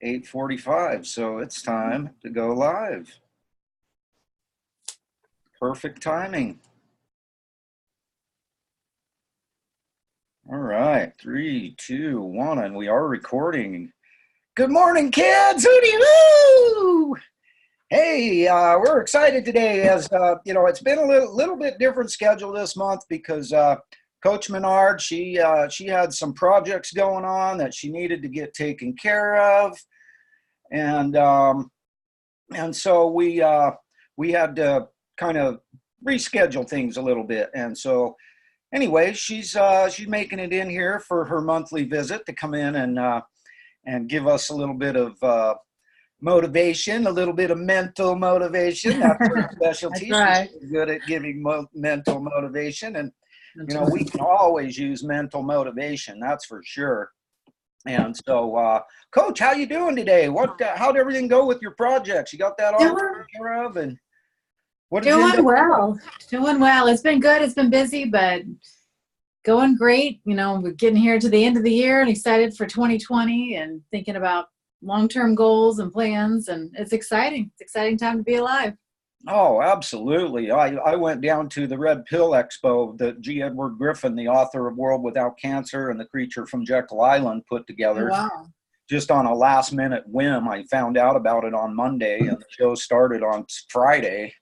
8:45, so it's time to go live. Perfect timing. All right, 3, 2, 1, and we are recording. Good morning, kids! Hooty hoo! Hey, we're excited today. As you know, it's been a little bit different schedule this month because Coach Minard, she had some projects going on that she needed to get taken care of, and so we had to kind of reschedule things a little bit. And so anyway, she's making it in here for her monthly visit to come in and give us a little bit of motivation, a little bit of mental motivation. That's her specialty. Right. She's good at giving mental motivation, and you know, we can always use mental motivation, that's for sure. And so, Coach, how you doing today? How'd everything go with your projects? You got that all taken care of? And what did doing well. Doing well. It's been good. It's been busy, but going great. You know, we're getting here to the end of the year and excited for 2020 and thinking about long-term goals and plans. And it's exciting. It's an exciting time to be alive. Oh, absolutely. I went down to the Red Pill Expo that G. Edward Griffin, the author of World Without Cancer and The Creature from Jekyll Island, put together. Oh, wow. Just on a last-minute whim. I found out about it on Monday, and the show started on Friday.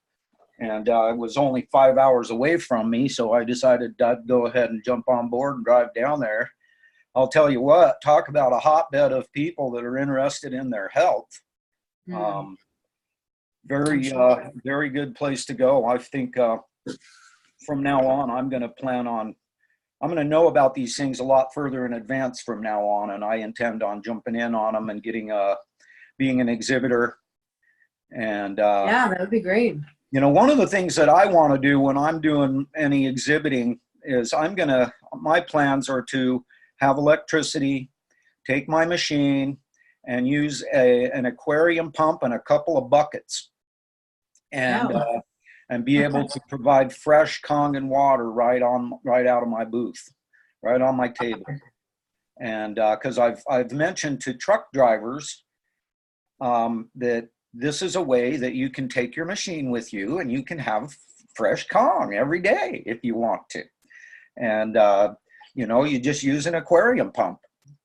And it was only 5 hours away from me, so I decided I'd go ahead and jump on board and drive down there. I'll tell you what, talk about a hotbed of people that are interested in their health. Very good place to go. I think from now on, I'm going to know about these things a lot further in advance from now on, and I intend on jumping in on them and being an exhibitor. And yeah, that would be great. You know, one of the things that I want to do when I'm doing any exhibiting is my plans are to have electricity, take my machine, and use an aquarium pump and a couple of buckets, and be able to provide fresh Kangen water right out of my booth, right on my table. And because I've mentioned to truck drivers that this is a way that you can take your machine with you and you can have fresh Kong every day if you want to. And, you know, you just use an aquarium pump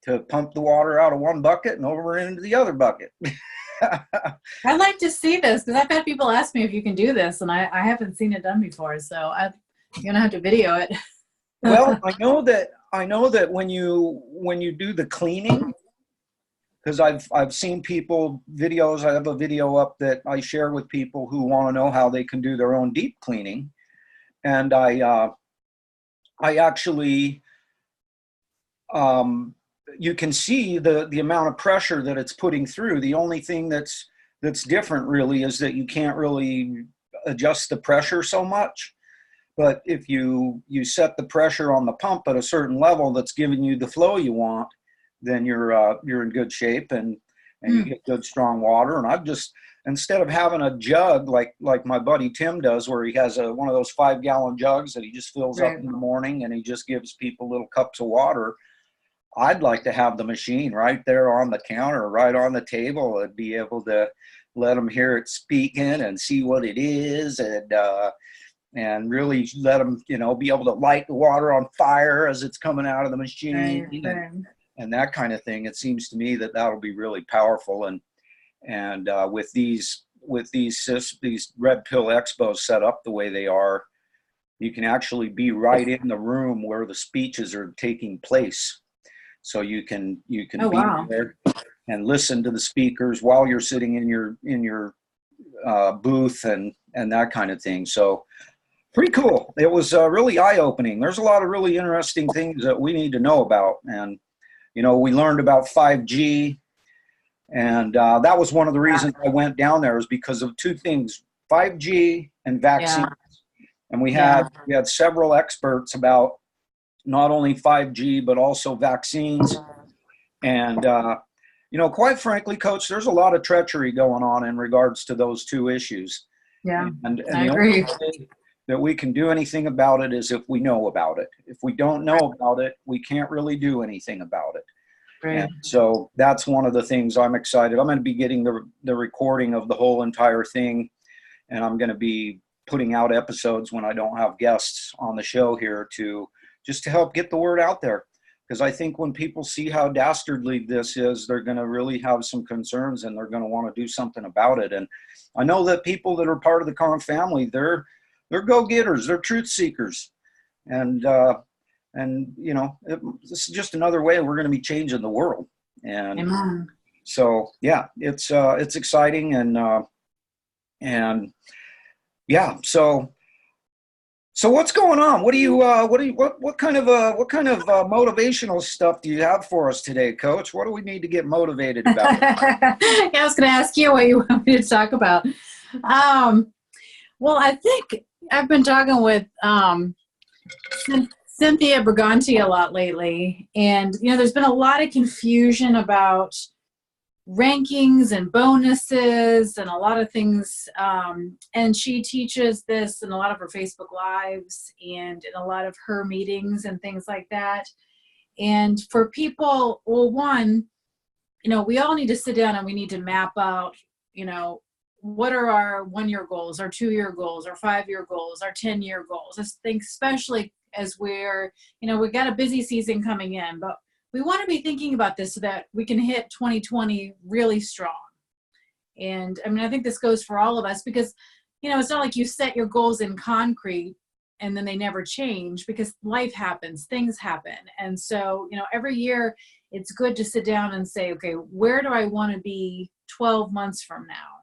to pump the water out of one bucket and over into the other bucket. I'd like to see this because I've had people ask me if you can do this, and I haven't seen it done before. So you're going to have to video it. Well, I know that when you do the cleaning, because I've seen videos. I have a video up that I share with people who want to know how they can do their own deep cleaning, and I actually you can see the amount of pressure that it's putting through. The only thing that's different really is that you can't really adjust the pressure so much. But if you set the pressure on the pump at a certain level that's giving you the flow you want, then you're in good shape and you get good strong water. And I've just, instead of having a jug like my buddy Tim does, where he has one of those 5-gallon jugs that he just fills up in the morning and he just gives people little cups of water, I'd like to have the machine right there on the counter, right on the table, and be able to let them hear it speaking and see what it is, and really let them, you know, be able to light the water on fire as it's coming out of the machine. And that kind of thing. It seems to me that that'll be really powerful. And with these Red Pill Expos set up the way they are, you can actually be right in the room where the speeches are taking place. So you can be there and listen to the speakers while you're sitting in your booth and that kind of thing. So pretty cool. It was really eye-opening. There's a lot of really interesting things that we need to know about. And you know, we learned about 5G, and that was one of the reasons I went down there, is because of two things: 5G and vaccines. And we had several experts about not only 5G but also vaccines. And you know, quite frankly, Coach, there's a lot of treachery going on in regards to those two issues. Yeah, and I the agree. only way that we can do anything about it is if we know about it. If we don't know about it, we can't really do anything about it. Right. And so that's one of the things I'm excited. I'm going to be getting the recording of the whole entire thing, and I'm going to be putting out episodes when I don't have guests on the show here just to help get the word out there. Because I think when people see how dastardly this is, they're going to really have some concerns, and they're going to want to do something about it. And I know that people that are part of the Kahn family, they're go-getters, they're truth seekers. And you know, this is just another way we're going to be changing the world. And Amen. so, yeah, it's exciting. And yeah, so what's going on? What kind of motivational stuff do you have for us today, Coach? What do we need to get motivated about? Yeah, I was going to ask you what you want me to talk about. Well, I think I've been talking with Cynthia Briganti a lot lately, and you know, there's been a lot of confusion about rankings and bonuses and a lot of things, and she teaches this in a lot of her Facebook Lives and in a lot of her meetings and things like that. And for people, well, one, you know, we all need to sit down and we need to map out, you know, what are our 1-year goals, our 2-year goals, our 5-year goals, our 10-year goals. I think especially as we're, you know, we've got a busy season coming in, but we want to be thinking about this so that we can hit 2020 really strong. And I mean, I think this goes for all of us because, you know, it's not like you set your goals in concrete and then they never change because life happens, things happen. And so, you know, every year it's good to sit down and say, okay, where do I want to be 12 months from now?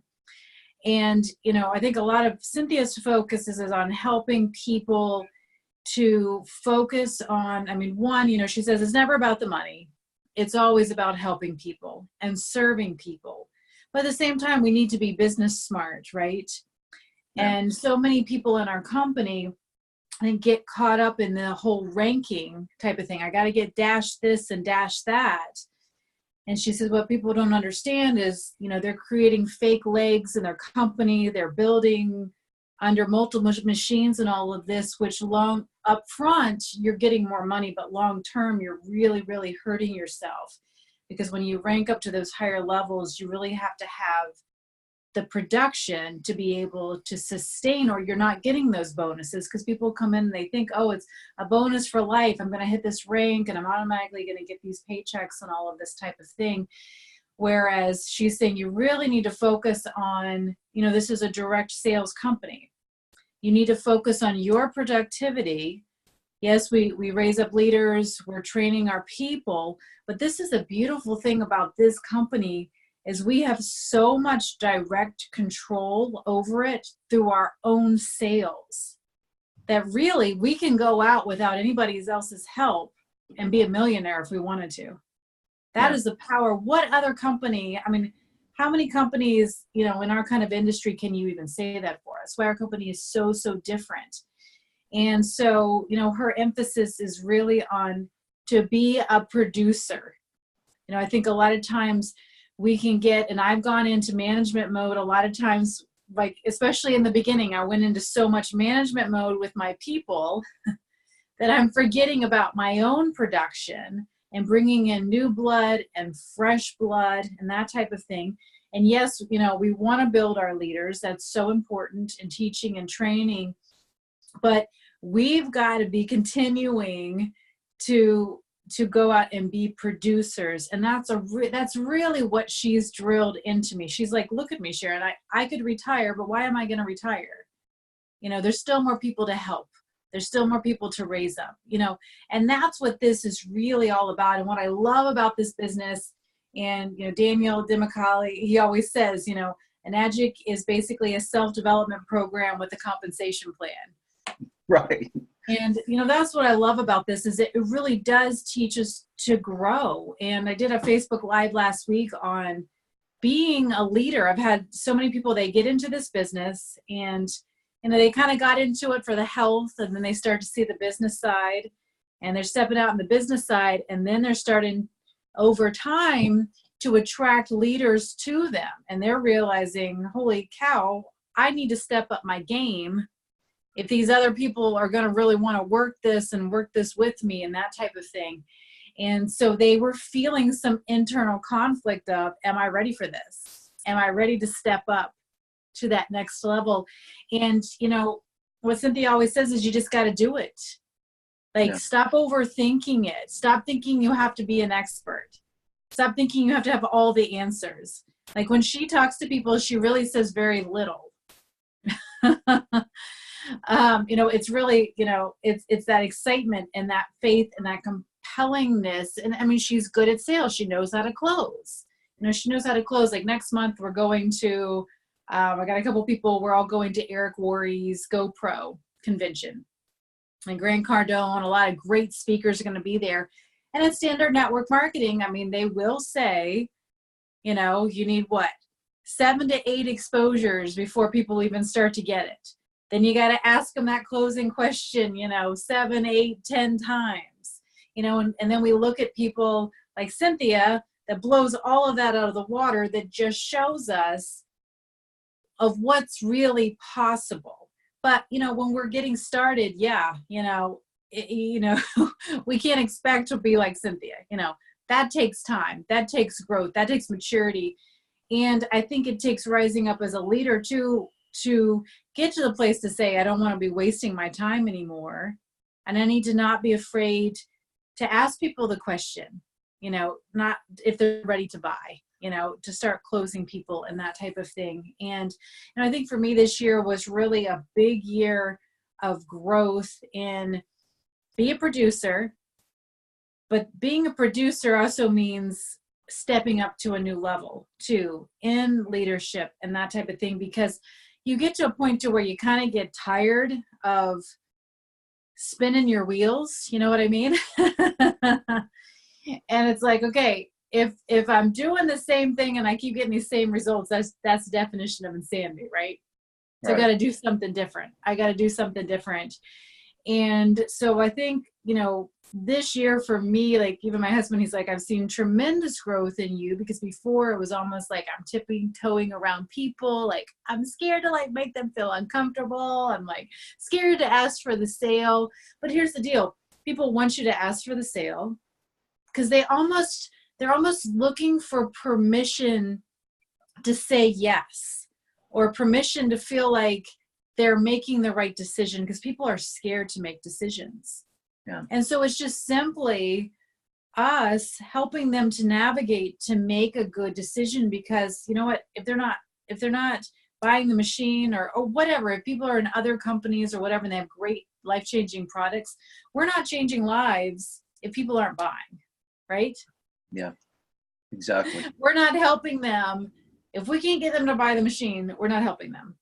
And, you know, I think a lot of Cynthia's focus is on helping people to focus on, I mean, one, you know, she says it's never about the money. It's always about helping people and serving people. But at the same time, we need to be business smart, right? Yeah. And so many people in our company, I think, get caught up in the whole ranking type of thing. I got to get dash this and dash that. And she says, what people don't understand is, you know, they're creating fake legs in their company. They're building under multiple machines and all of this, which long up front, you're getting more money, but long term, you're really, really hurting yourself. Because when you rank up to those higher levels, you really have to have the production to be able to sustain, or you're not getting those bonuses because people come in and they think, oh, it's a bonus for life. I'm going to hit this rank and I'm automatically going to get these paychecks and all of this type of thing. Whereas she's saying you really need to focus on, you know, this is a direct sales company. You need to focus on your productivity. Yes, we raise up leaders, we're training our people, but this is a beautiful thing about this company is we have so much direct control over it through our own sales that really we can go out without anybody else's help and be a millionaire if we wanted to. That is the power. What other company, I mean, how many companies, you know, in our kind of industry can you even say that for us? Why our company is so, so different. And so, you know, her emphasis is really on to be a producer. You know, I think a lot of times we can get, and I've gone into management mode a lot of times, like, especially in the beginning, I went into so much management mode with my people that I'm forgetting about my own production and bringing in new blood and fresh blood and that type of thing. And yes, you know, we want to build our leaders. That's so important in teaching and training. But we've got to be continuing to go out and be producers. And that's really what she's drilled into me. She's like, look at me, Sharon, I could retire, but why am I going to retire? You know, there's still more people to help. There's still more people to raise up, you know, and that's what this is really all about. And what I love about this business, and, you know, Daniel Dimicali, he always says, you know, Enagic is basically a self-development program with a compensation plan. Right. And, you know, that's what I love about this is it really does teach us to grow. And I did a Facebook Live last week on being a leader. I've had so many people, they get into this business and, you know, they kind of got into it for the health, and then they start to see the business side, and they're stepping out in the business side, and then they're starting over time to attract leaders to them. And they're realizing, holy cow, I need to step up my game if these other people are going to really want to work this and work this with me and that type of thing. And so they were feeling some internal conflict of, am I ready for this? Am I ready to step up to that next level? And, you know, what Cynthia always says is you just got to do it. Like, stop overthinking it. Stop thinking you have to be an expert. Stop thinking you have to have all the answers. Like, when she talks to people, she really says very little. You know, it's really, you know, it's that excitement and that faith and that compellingness. And I mean, she's good at sales. She knows how to close. You know, she knows how to close. Like, next month, we're going to, I got a couple people, we're all going to Eric Worre's GoPro convention. And Grant Cardone, a lot of great speakers are going to be there. And in standard network marketing, I mean, they will say, you know, you need what? 7 to 8 exposures before people even start to get it. Then you got to ask them that closing question, you know, 7, 8, 10 times, you know, and then we look at people like Cynthia that blows all of that out of the water, that just shows us of what's really possible. But, you know, when we're getting started, you know, we can't expect to be like Cynthia. You know, that takes time, that takes growth, that takes maturity. And I think it takes rising up as a leader to get to the place to say, I don't want to be wasting my time anymore. And I need to not be afraid to ask people the question, you know, not if they're ready to buy, you know, to start closing people and that type of thing. And I think for me, this year was really a big year of growth in be a producer, but being a producer also means stepping up to a new level too, in leadership and that type of thing, because you get to a point to where you kind of get tired of spinning your wheels. You know what I mean? And it's like, okay, if I'm doing the same thing and I keep getting these same results, that's the definition of insanity, right? So I got to do something different. And so I think, you know, this year for me, like even my husband, he's like, I've seen tremendous growth in you, because before it was almost like I'm toeing around people. Like, I'm scared to like make them feel uncomfortable. I'm like scared to ask for the sale. But here's the deal. People want you to ask for the sale because they're almost looking for permission to say yes, or permission to feel like they're making the right decision, because people are scared to make decisions. Yeah. And so it's just simply us helping them to navigate to make a good decision, because you know what, if they're not buying the machine or whatever, if people are in other companies or whatever and they have great life-changing products, we're not changing lives if people aren't buying, right? Yeah, exactly. We're not helping them. If we can't get them to buy the machine, we're not helping them.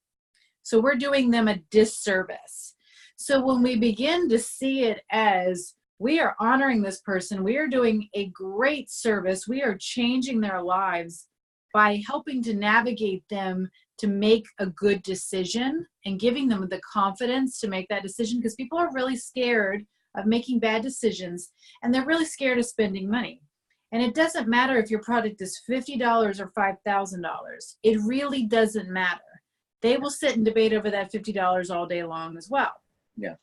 So we're doing them a disservice. So when we begin to see it as we are honoring this person, we are doing a great service, we are changing their lives by helping to navigate them to make a good decision and giving them the confidence to make that decision, because people are really scared of making bad decisions and they're really scared of spending money. And it doesn't matter if your product is $50 or $5,000. It really doesn't matter. They will sit and debate over that $50 all day long as well. Yeah.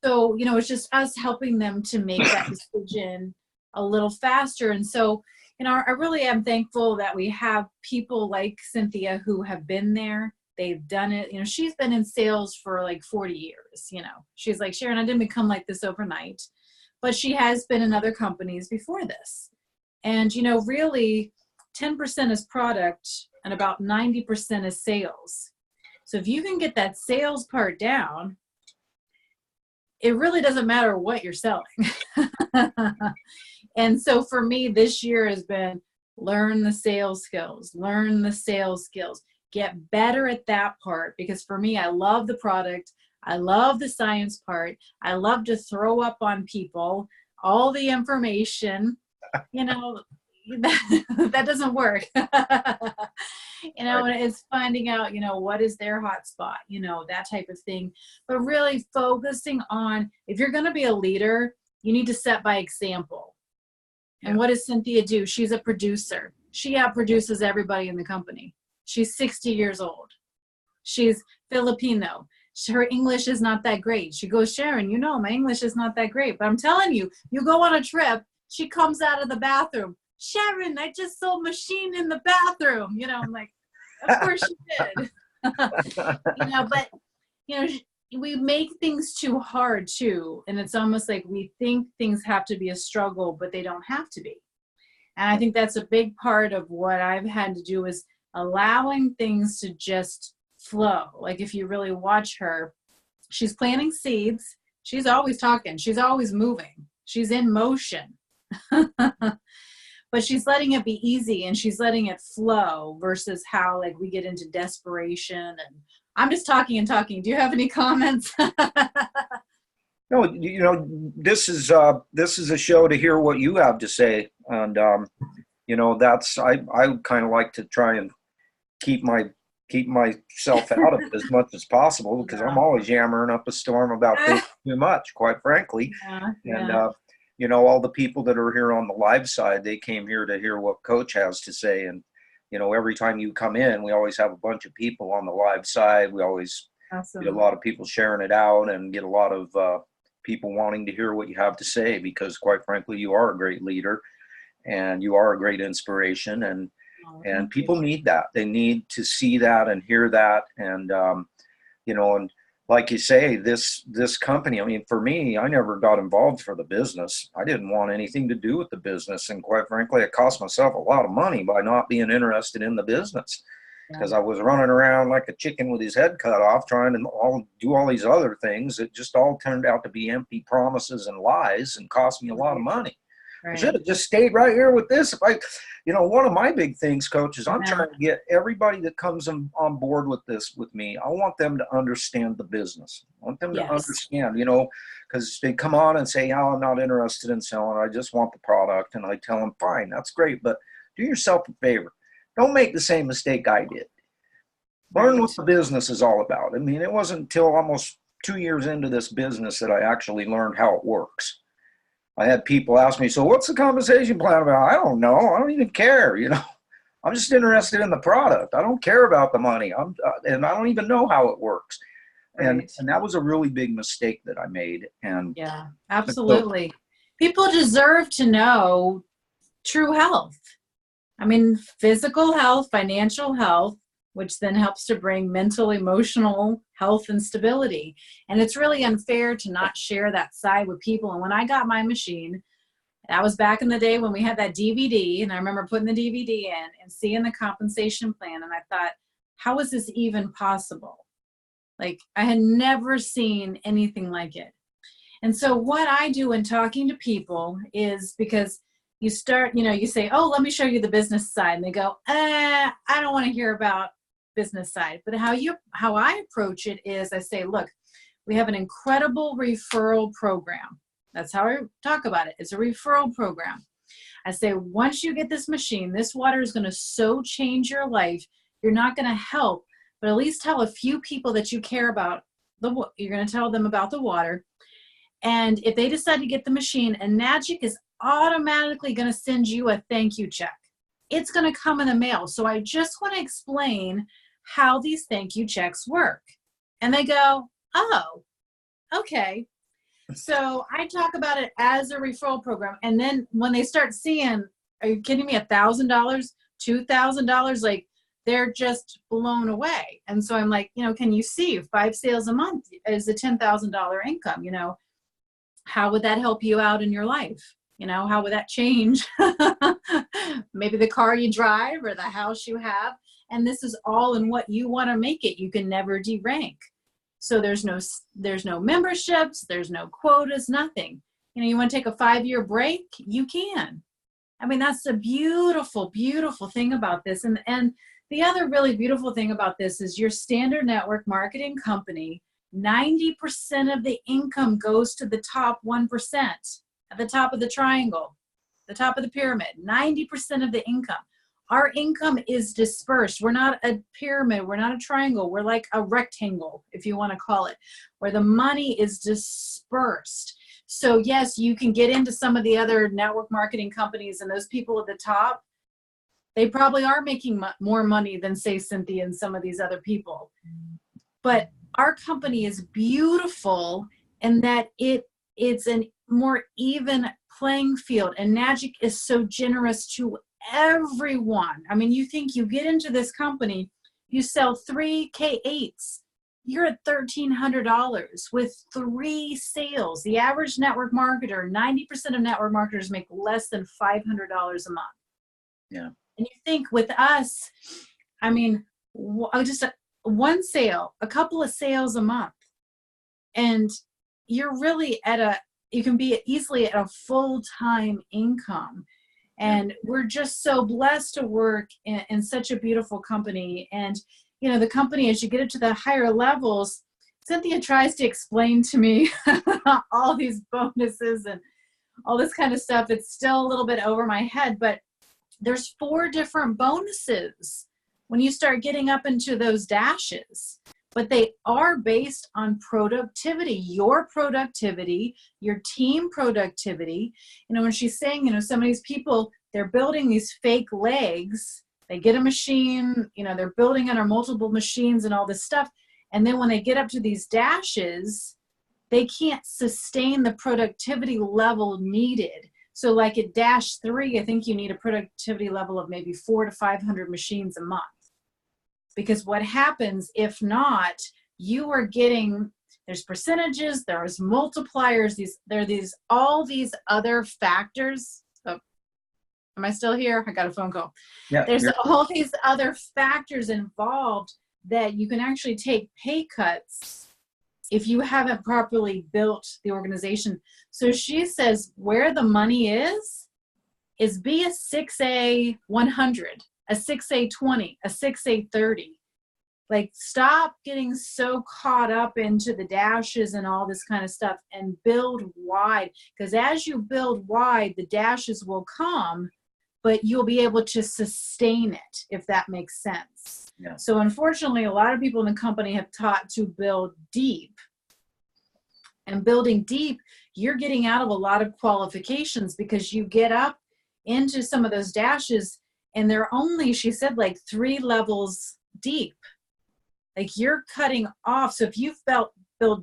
So, you know, it's just us helping them to make that decision a little faster. And so, you know, I really am thankful that we have people like Cynthia who have been there. They've done it. You know, she's been in sales for like 40 years. You know, she's like, Sharon, I didn't become like this overnight, but she has been in other companies before this. And, you know, really 10% is product and about 90% is sales. So if you can get that sales part down, it really doesn't matter what you're selling. And so for me, this year has been learn the sales skills, get better at that part. Because for me, I love the product. I love the science part. I love to throw up on people, all the information, you know, that doesn't work. You know, and it's finding out, you know, what is their hot spot, you know, that type of thing. But really focusing on, if you're going to be a leader, you need to set by example. And what does Cynthia do? She's a producer. She outproduces everybody in the company. She's 60 years old. She's Filipino. Her English is not that great. She goes, Sharon, you know, my English is not that great. But I'm telling you, you go on a trip she comes out of the bathroom. Sharon, I just saw a machine in the bathroom. You know, I'm like, of course she did. You know, but, you know, we make things too hard too. And it's almost like we think things have to be a struggle, but they don't have to be. And I think that's a big part of what I've had to do is allowing things to just flow. Like if you really watch her, she's planting seeds. She's always talking. She's always moving. She's in motion. But she's letting it be easy and she's letting it flow versus how like we get into desperation. And I'm just talking and talking. Do you have any comments? No, you know, this is a show to hear what you have to say. And, you know, that's, I kind of like to try and keep myself out of it as much as possible because I'm always yammering up a storm about things too much, quite frankly. And, you know, all the people that are here on the live side, they came here to hear what Coach has to say. And, you know, every time you come in, we always have a bunch of people on the live side. We always get a lot of people sharing it out and get a lot of people wanting to hear what you have to say because, quite frankly, you are a great leader and you are a great inspiration. And people need that. They need to see that and hear that. And, you know, and like you say, this company, I mean, for me, I never got involved for the business. I didn't want anything to do with the business. And quite frankly, it cost myself a lot of money by not being interested in the business because I was running around like a chicken with his head cut off, trying to do all these other things. It just all turned out to be empty promises and lies and cost me a lot of money. Right. I should have just stayed right here with this. If you know, one of my big things, Coach, is I'm trying to get everybody that comes on board with this with me. I want them to understand the business. I want them to understand, you know, because they come on and say, oh, I'm not interested in selling. I just want the product. And I tell them, fine, that's great. But do yourself a favor. Don't make the same mistake I did. Learn what the business is all about. I mean, it wasn't until almost 2 years into this business that I actually learned how it works. I had people ask me, so what's the compensation plan about? I don't know. I don't even care. You know, I'm just interested in the product. I don't care about the money. And I don't even know how it works. And that was a really big mistake that I made. And yeah, absolutely. People deserve to know true health. I mean, physical health, financial health, which then helps to bring mental, emotional health and stability. And it's really unfair to not share that side with people. And when I got my machine, that was back in the day when we had that DVD, and I remember putting the DVD in and seeing the compensation plan. And I thought, how is this even possible? Like, I had never seen anything like it. And so what I do in talking to people is, because you start, you know, you say, oh, let me show you the business side. And they go, I don't want to hear about business side. But how I approach it is I say, look, we have an incredible referral program. That's how I talk about it. It's a referral program. I say, once you get this machine, this water is going to so change your life. You're not going to help, but at least tell a few people that you care about. You're going to tell them about the water. And if they decide to get the machine, Enagic is automatically going to send you a thank you check. It's going to come in the mail. So I just want to explain how these thank you checks work. And they go, oh, okay. So I talk about it as a referral program. And then when they start seeing, are you kidding me, $1,000, $2,000, like they're just blown away. And so I'm like, you know, can you see 5 sales a month is a $10,000 income? You know, how would that help you out in your life? You know, how would that change maybe the car you drive or the house you have? And this is all in what you want to make it. You can never derank. So there's no memberships, there's no quotas, nothing. You know, you want to take a 5-year break, you can. I mean, that's a beautiful, beautiful thing about this. And the other really beautiful thing about this is your standard network marketing company, 90% of the income goes to the top 1%. At the top of the triangle, the top of the pyramid, 90% of the income. Our income is dispersed. We're not a pyramid. We're not a triangle. We're like a rectangle, if you want to call it, where the money is dispersed. So yes, you can get into some of the other network marketing companies, and those people at the top, they probably are making more money than, say, Cynthia and some of these other people. But our company is beautiful in that it's a more even playing field. Enagic is so generous to everyone. I mean, you think you get into this company, you sell 3 K8s, you're at $1,300 with 3 sales. The average network marketer, 90% of network marketers make less than $500 a month. Yeah. And you think with us, I mean, just one sale, a couple of sales a month, and you're really you can be easily at a full-time income. And we're just so blessed to work in such a beautiful company. And, you know, the company, as you get it to the higher levels, Cynthia tries to explain to me all these bonuses and all this kind of stuff. It's still a little bit over my head, but there's 4 different bonuses when you start getting up into those dashes. But they are based on productivity, your team productivity. You know, when she's saying, you know, some of these people, they're building these fake legs, they get a machine, you know, they're building on our multiple machines and all this stuff. And then when they get up to these dashes, they can't sustain the productivity level needed. So like at dash 3, I think you need a productivity level of maybe 400 to 500 machines a month. Because what happens if not, you are getting, there's percentages, there's multipliers, all these other factors. Oh, am I still here? I got a phone call. Yeah, there's all these other factors involved that you can actually take pay cuts if you haven't properly built the organization. So she says where the money is be a 6A 100. A 6A 20, a 6A 30. Like, stop getting so caught up into the dashes and all this kind of stuff and build wide. Because as you build wide, the dashes will come, but you'll be able to sustain it, if that makes sense. Yeah. So unfortunately, a lot of people in the company have taught to build deep. And building deep, you're getting out of a lot of qualifications because you get up into some of those dashes and they're only, she said, like 3 levels deep. Like, you're cutting off. So if you've built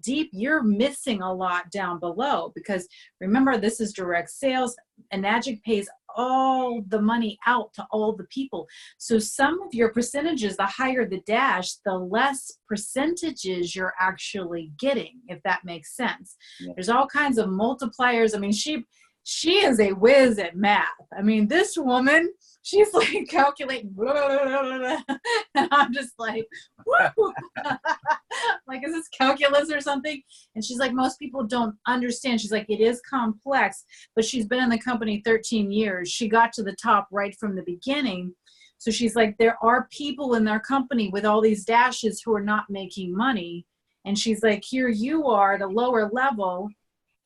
deep, you're missing a lot down below, because remember, this is direct sales. Enagic pays all the money out to all the people. So some of your percentages, the higher the dash, the less percentages you're actually getting, if that makes sense. Yeah. There's all kinds of multipliers. I mean, she is a whiz at math. I mean, this woman, she's like calculating, blah, blah, blah, blah, and I'm just like, woo. Like, is this calculus or something? And she's like, most people don't understand. She's like, it is complex, but she's been in the company 13 years. She got to the top right from the beginning. So she's like, there are people in their company with all these dashes who are not making money. And she's like, here you are at a lower level,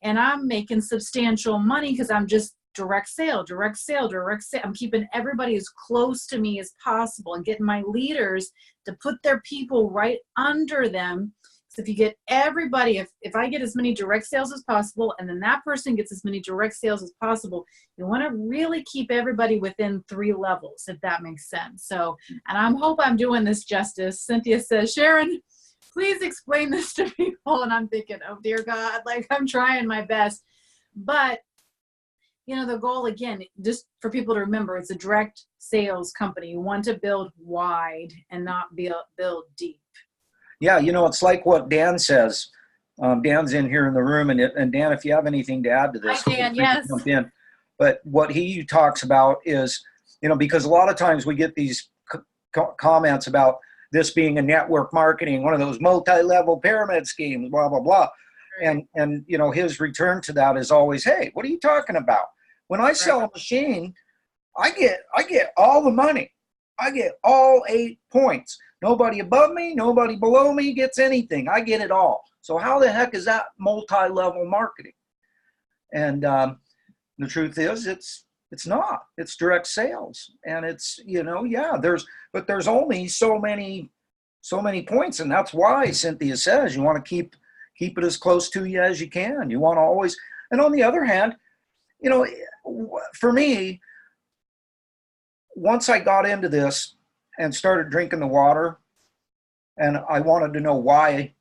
and I'm making substantial money because I'm just direct sale. I'm keeping everybody as close to me as possible and getting my leaders to put their people right under them. So if you get everybody, if I get as many direct sales as possible, and then that person gets as many direct sales as possible, you want to really keep everybody within 3 levels, if that makes sense. So, and I hope I'm doing this justice. Cynthia says, Sharon, please explain this to people. And I'm thinking, oh dear God, like, I'm trying my best. But you know, the goal, again, just for people to remember, it's a direct sales company. You want to build wide and not build deep. Yeah, you know, it's like what Dan says. Dan's in here in the room, and Dan, if you have anything to add to this, hi, Dan, yes. Jump in. But what he talks about is, you know, because a lot of times we get these comments about this being a network marketing, one of those multi-level pyramid schemes, blah, blah, blah. And you know, his return to that is always, hey, what are you talking about? When I sell a machine, I get all the money. I get all 8 points. Nobody above me, nobody below me gets anything. I get it all. So how the heck is that multi-level marketing? And the truth is, it's not. It's direct sales, and it's, you know, yeah, there's only so many points, and that's why Cynthia says you want to keep it as close to you as you can. You want to always, and on the other hand, you know, for me, once I got into this and started drinking the water, and I wanted to know why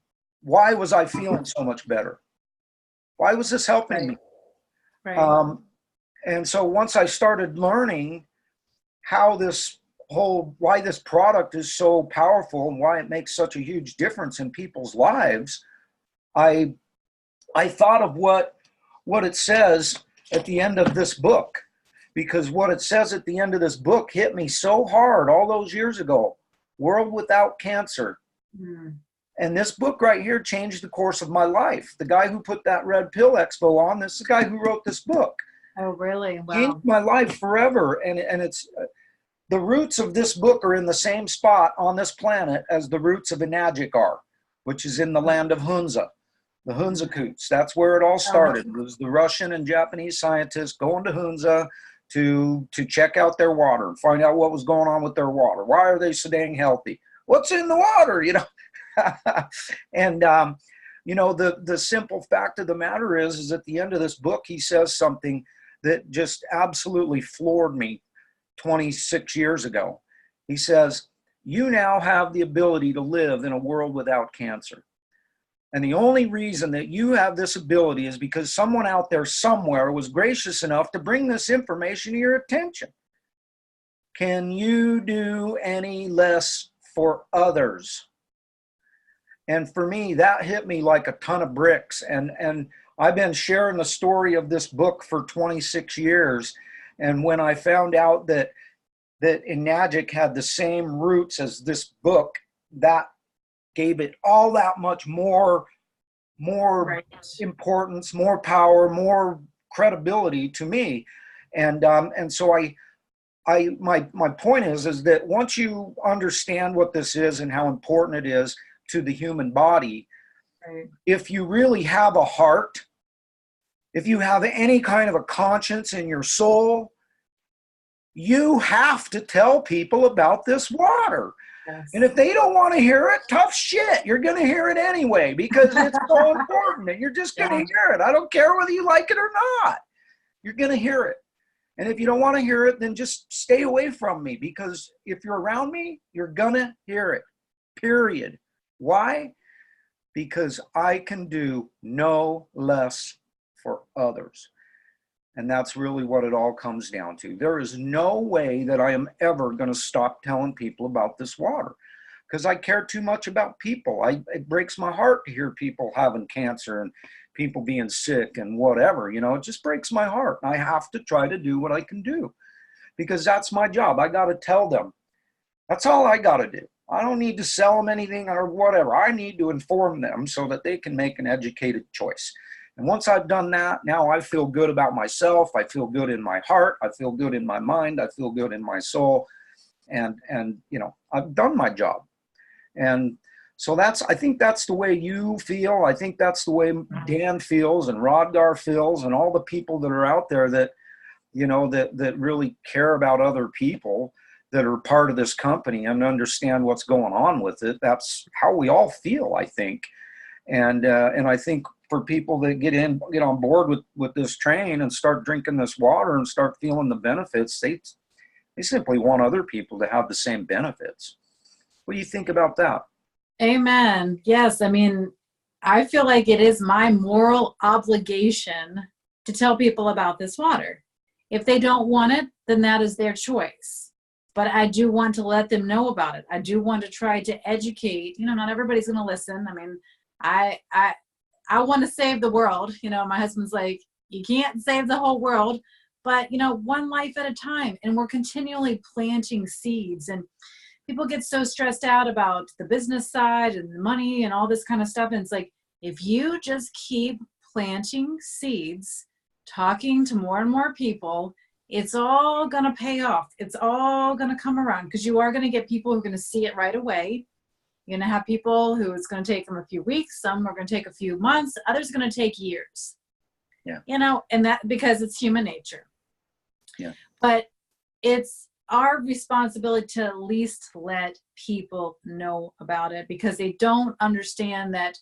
was I feeling so much better? Why was this helping me? Right. And so once I started learning how why this product is so powerful and why it makes such a huge difference in people's lives, I thought of what it says at the end of this book, because what it says at the end of this book hit me so hard all those years ago. World Without Cancer. Mm. And this book right here changed the course of my life. The guy who put that Red Pill Expo on, this is the guy who wrote this book. Oh, really? Wow. Changed my life forever. And it's the roots of this book are in the same spot on this planet as the roots of Enagic are, which is in the land of Hunza, the Hunza Coots. That's where it all started. It was the Russian and Japanese scientists going to Hunza to check out their water and find out what was going on with their water. Why are they so dang healthy? What's in the water, you know? And, you know, the simple fact of the matter is at the end of this book, he says something that just absolutely floored me 26 years ago. He says, you now have the ability to live in a world without cancer. And the only reason that you have this ability is because someone out there somewhere was gracious enough to bring this information to your attention. Can you do any less for others? And for me, that hit me like a ton of bricks. And I've been sharing the story of this book for 26 years. And when I found out that Enagic had the same roots as this book, that gave it all that much more right. Importance, more power, more credibility to me. And so my point is that once you understand what this is and how important it is to the human body, right. If you really have a heart, if you have any kind of a conscience in your soul, you have to tell people about this water. Yes. And if they don't want to hear it, tough shit. You're going to hear it anyway because it's so important and you're just going to hear it. I don't care whether you like it or not. You're going to hear it. And if you don't want to hear it, then just stay away from me, because if you're around me, you're going to hear it, period. Why? Because I can do no less for others. And that's really what it all comes down to. There is no way that I am ever going to stop telling people about this water, because I care too much about people. It breaks my heart to hear people having cancer and people being sick and whatever, you know, it just breaks my heart. I have to try to do what I can do, because that's my job. I got to tell them. That's all I got to do. I don't need to sell them anything or whatever. I need to inform them so that they can make an educated choice. And once I've done that, now I feel good about myself. I feel good in my heart. I feel good in my mind. I feel good in my soul. And you know, I've done my job. And so I think that's the way you feel. I think that's the way Dan feels and Rodgar feels and all the people that are out there that, you know, that really care about other people that are part of this company and understand what's going on with it. That's how we all feel, I think. And I think for people that get on board with this train and start drinking this water and start feeling the benefits, they simply want other people to have the same benefits. What do you think about that? Amen. Yes. I mean, I feel like it is my moral obligation to tell people about this water. If they don't want it, then that is their choice. But I do want to let them know about it. I do want to try to educate. You know, not everybody's going to listen. I mean, I want to save the world. You know, my husband's like, you can't save the whole world, but, you know, one life at a time. And we're continually planting seeds. And people get so stressed out about the business side and the money and all this kind of stuff. And it's like, if you just keep planting seeds, talking to more and more people, it's all going to pay off. It's all going to come around, because you are going to get people who are going to see it right away. You're going to have people who it's going to take them a few weeks. Some are going to take a few months. Others are going to take years. Yeah. You know, and that because it's human nature. Yeah. But it's our responsibility to at least let people know about it, because they don't understand that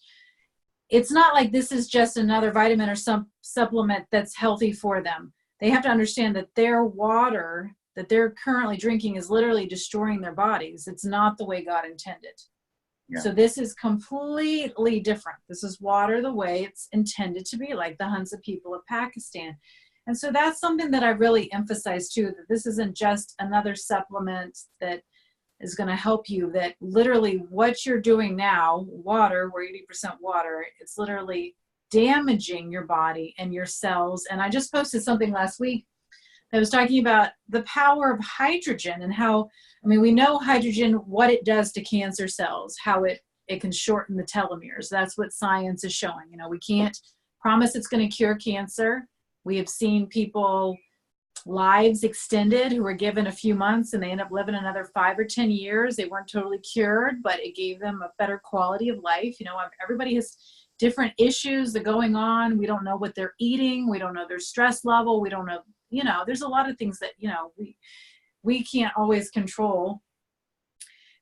it's not like this is just another vitamin or some supplement that's healthy for them. They have to understand that their water that they're currently drinking is literally destroying their bodies. It's not the way God intended. Yeah. So this is completely different. This is water the way it's intended to be, like the Hunza people of Pakistan. And so that's something that I really emphasize too, that this isn't just another supplement that is going to help you, that literally what you're doing now, water, we're 80% water, it's literally damaging your body and your cells. And I just posted something last week that was talking about the power of hydrogen and how, I mean, we know hydrogen, what it does to cancer cells, how it can shorten the telomeres. That's what science is showing. You know, we can't promise it's going to cure cancer. We have seen people lives extended who were given a few months and they end up living another 5 or 10 years. They weren't totally cured, but it gave them a better quality of life. You know, everybody has different issues that are going on. We don't know what they're eating. We don't know their stress level. We don't know, you know, there's a lot of things that, you know, we can't always control,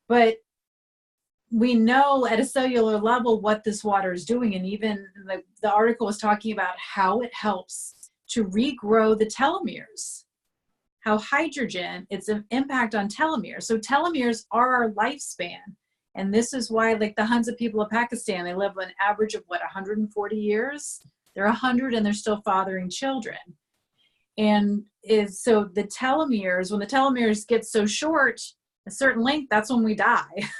but we know at a cellular level what this water is doing. And even the article was talking about how it helps to regrow the telomeres, how hydrogen, it's an impact on telomeres. So telomeres are our lifespan. And this is why, like the Huns of people of Pakistan, they live an average of what, 140 years? They're 100 and they're still fathering children. And so the telomeres, when the telomeres get so short, a certain length, that's when we die.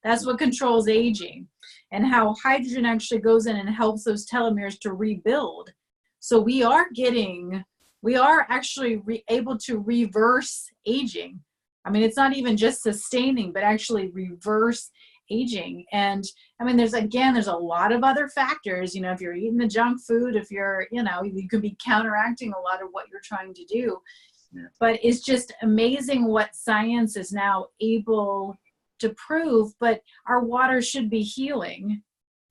That's what controls aging. And how hydrogen actually goes in and helps those telomeres to rebuild. So we are actually able to reverse aging. I mean, it's not even just sustaining, but actually reverse aging. And I mean, there's a lot of other factors, you know, if you're eating the junk food, if you're, you know, you could be counteracting a lot of what you're trying to do. Yeah. But it's just amazing what science is now able to prove, but our water should be healing.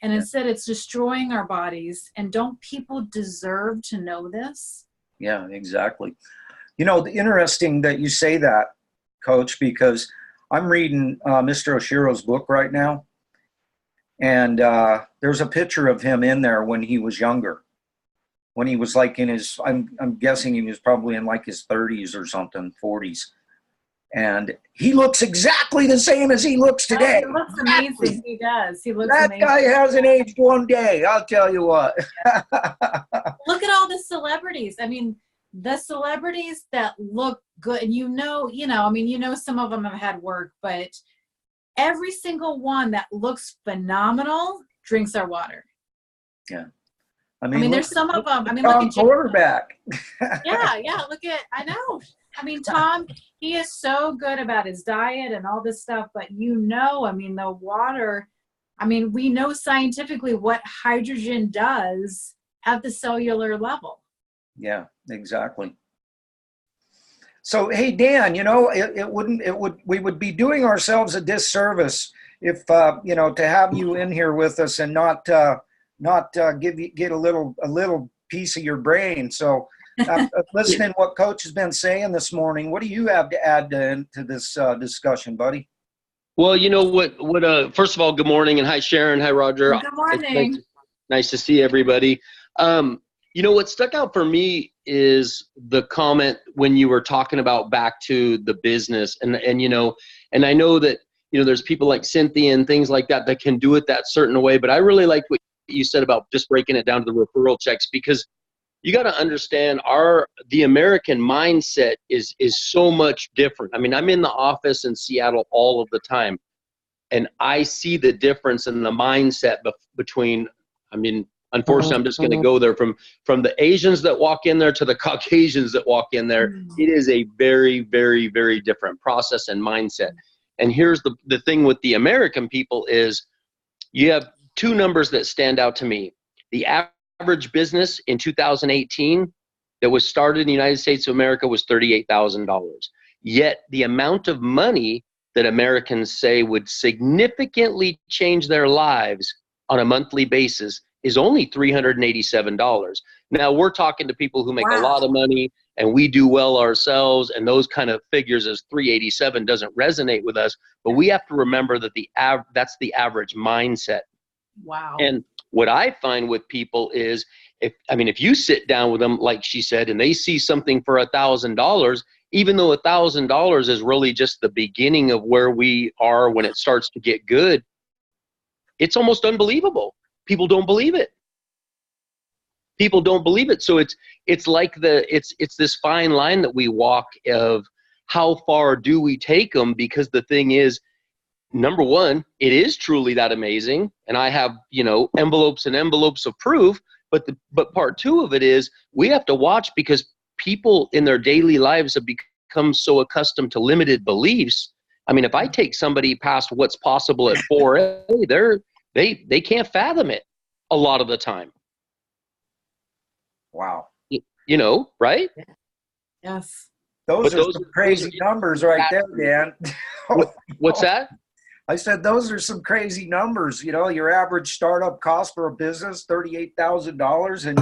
And instead it's destroying our bodies. And don't people deserve to know this? Yeah, exactly. You know, interesting that you say that, Coach, because I'm reading Mr. Oshiro's book right now. And there's a picture of him in there when he was younger. When he was like in his, I'm guessing he was probably in like his 30s or something, 40s. And he looks exactly the same as he looks today. Oh, he looks amazing. He does. He looks that amazing. Guy hasn't aged one day, I'll tell you what. Look at all the celebrities. I mean, the celebrities that look good, and you know, I mean, you know, some of them have had work, but every single one that looks phenomenal drinks our water. Yeah. I mean, there's some of them. I mean, Tom look at quarterback. yeah. Look at, I know. I mean, Tom, he is so good about his diet and all this stuff, but you know, I mean, the water, I mean, we know scientifically what hydrogen does at the cellular level. Yeah, exactly. So, hey, Dan, you know, we would be doing ourselves a disservice if, you know, to have you in here with us and not get a little piece of your brain. So, listening to what Coach has been saying this morning, what do you have to add to this discussion, buddy? Well, you know what? First of all, good morning, and hi, Sharon, hi, Roger. Good morning. Nice to see everybody. You know, what stuck out for me is the comment when you were talking about back to the business, and you know, and I know that, you know, there's people like Cynthia and things like that can do it that certain way, but I really liked what you said about just breaking it down to the referral checks, because you got to understand the American mindset is so much different. I mean, I'm in the office in Seattle all of the time, and I see the difference in the mindset between, I mean, unfortunately, I'm just going to go there from the Asians that walk in there to the Caucasians that walk in there. It is a very, very, very different process and mindset. And here's the thing with the American people is you have two numbers that stand out to me. The average business in 2018 that was started in the United States of America was $38,000. Yet the amount of money that Americans say would significantly change their lives on a monthly basis is only $387. Now we're talking to people who make a lot of money and we do well ourselves, and those kind of figures as 387 doesn't resonate with us, but we have to remember that that's the average mindset. Wow. And what I find with people is, if you sit down with them, like she said, and they see something for $1,000, even though $1,000 is really just the beginning of where we are when it starts to get good, it's almost unbelievable. People don't believe it. people don't believe it. So it's like it's this fine line that we walk of how far do we take them, because the thing is, number one, it is truly that amazing, and I have, you know, envelopes and envelopes of proof, but part two of it is we have to watch, because people in their daily lives have become so accustomed to limited beliefs. I mean, if I take somebody past what's possible at 4A, they can't fathom it a lot of the time. Wow. You know, right? Yes. Those are some crazy numbers right there, Dan. What's that? I said those are some crazy numbers. You know, your average startup cost for a business, $38,000, and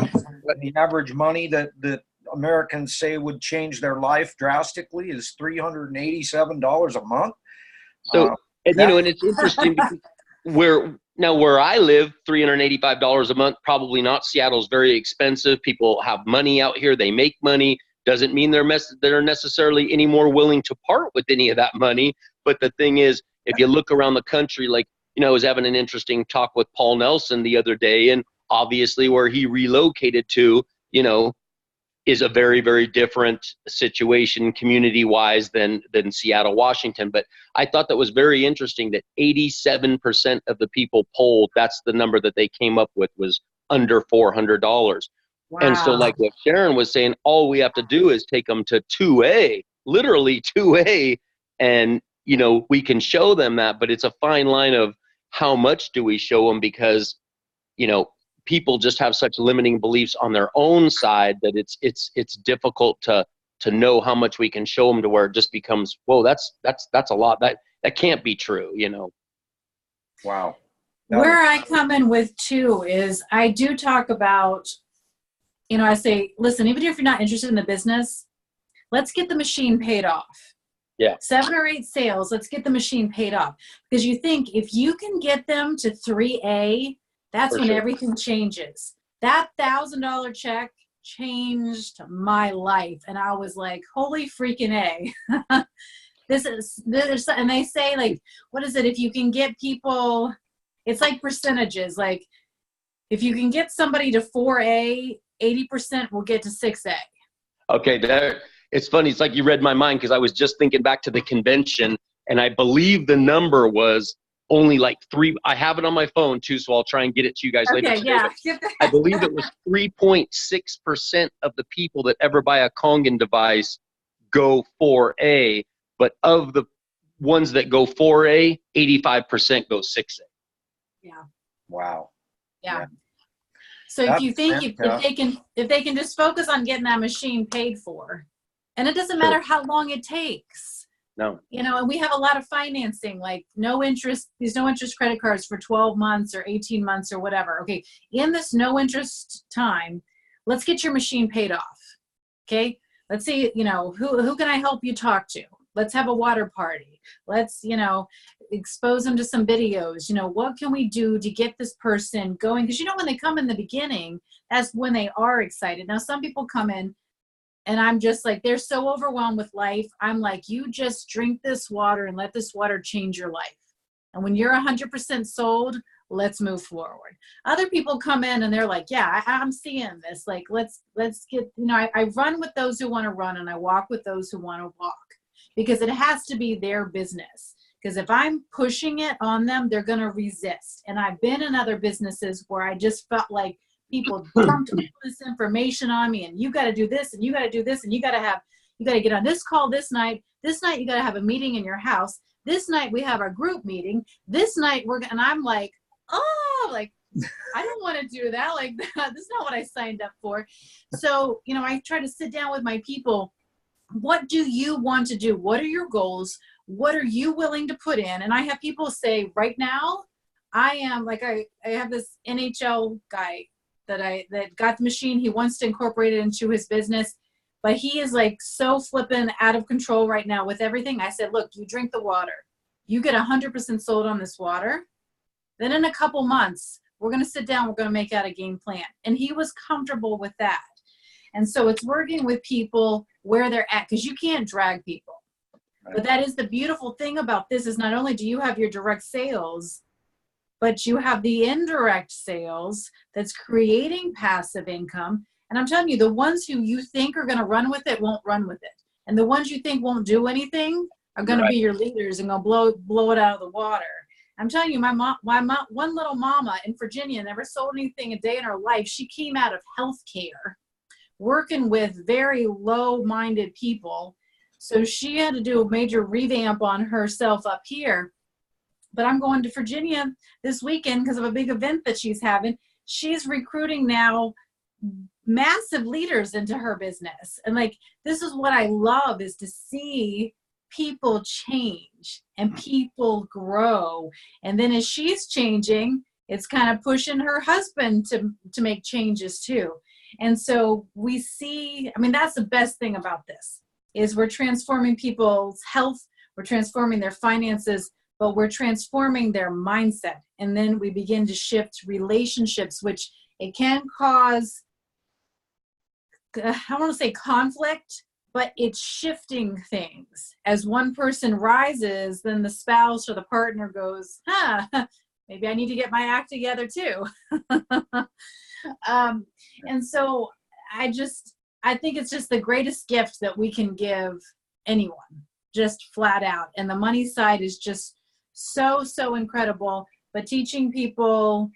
the average money that Americans say would change their life drastically is $387 a month. So, and you know, and it's interesting because where I live, $385 a month, probably not. Seattle's very expensive. People have money out here. They make money. Doesn't mean they're necessarily any more willing to part with any of that money. But the thing is, if you look around the country, like, you know, I was having an interesting talk with Paul Nelson the other day, and obviously where he relocated to, you know, is a very, very different situation community-wise than Seattle, Washington. But I thought that was very interesting that 87% of the people polled, that's the number that they came up with, was under $400. Wow. And so like what Sharon was saying, all we have to do is take them to 2A, literally 2A, and, you know, we can show them that, but it's a fine line of how much do we show them, because, you know, people just have such limiting beliefs on their own side that it's difficult to know how much we can show them, to where it just becomes, whoa, that's a lot. That can't be true, you know? Wow. Where I come in with too is I do talk about, you know, I say, listen, even if you're not interested in the business, let's get the machine paid off. Yeah. 7 or 8 sales, let's get the machine paid off. Because you think if you can get them to 3A, that's when everything changes. That $1,000 check changed my life. And I was like, holy freaking A. This is, and they say, like, what is it? If you can get people, it's like percentages. Like, if you can get somebody to 4A, 80% will get to 6A. Okay, it's funny. It's like you read my mind, because I was just thinking back to the convention, and I believe the number was only like 3. I have it on my phone too, so I'll try and get it to you guys later today. Yeah. I believe it was 3.6% of the people that ever buy a Kangen device go 4A, but of the ones that go 4A, 85% go 6A. Yeah. Wow. Yeah. So if you think if they can just focus on getting that machine paid for, and it doesn't matter how long it takes. No. You know, and we have a lot of financing, like no interest credit cards for 12 months or 18 months or whatever. Okay, in this no interest time, let's get your machine paid off. Okay, let's see, you know, who can I help you talk to? Let's have a water party. Let's, you know, expose them to some videos. You know, what can we do to get this person going? Because, you know, when they come in the beginning, that's when they are excited. Now, some people come in, and I'm just like, they're so overwhelmed with life. I'm like, you just drink this water and let this water change your life. And when you're 100% sold, let's move forward. Other people come in and they're like, yeah, I'm seeing this. Like, let's get, you know, I run with those who want to run, and I walk with those who want to walk, because it has to be their business. Because if I'm pushing it on them, they're going to resist. And I've been in other businesses where I just felt like people dumped all this information on me, and you got to do this, and you got to do this, and you got to get on this call this night you got to have a meeting in your house, this night we have our group meeting, this night and I'm like, oh, like, I don't want to do that. Like, this is not what I signed up for. So, you know, I try to sit down with my people. What do you want to do? What are your goals? What are you willing to put in? And I have people say, right now, I am like, I have this NHL guy that got the machine. He wants to incorporate it into his business, but he is like so flippin' out of control right now with everything. I said, look, you drink the water, you get 100% sold on this water. Then in a couple months, we're going to sit down, we're going to make out a game plan. And he was comfortable with that. And so it's working with people where they're at, because you can't drag people. Right. But that is the beautiful thing about this, is not only do you have your direct sales, but you have the indirect sales that's creating passive income. And I'm telling you, the ones who you think are going to run with it won't run with it. And the ones you think won't do anything are going to be your leaders and going to blow it out of the water. I'm telling you, my mom, one little mama in Virginia never sold anything a day in her life. She came out of healthcare, working with very low-minded people. So she had to do a major revamp on herself up here. But I'm going to Virginia this weekend because of a big event that she's having. She's recruiting now massive leaders into her business. And like, this is what I love, is to see people change and people grow. And then as she's changing, it's kind of pushing her husband to make changes too. And so we see, I mean, that's the best thing about this, is we're transforming people's health, we're transforming their finances, but we're transforming their mindset. And then we begin to shift relationships, which it can cause, I don't want to say conflict, but it's shifting things. As one person rises, then the spouse or the partner goes, maybe I need to get my act together too. And so I think it's just the greatest gift that we can give anyone, just flat out. And the money side is just so incredible, but teaching people,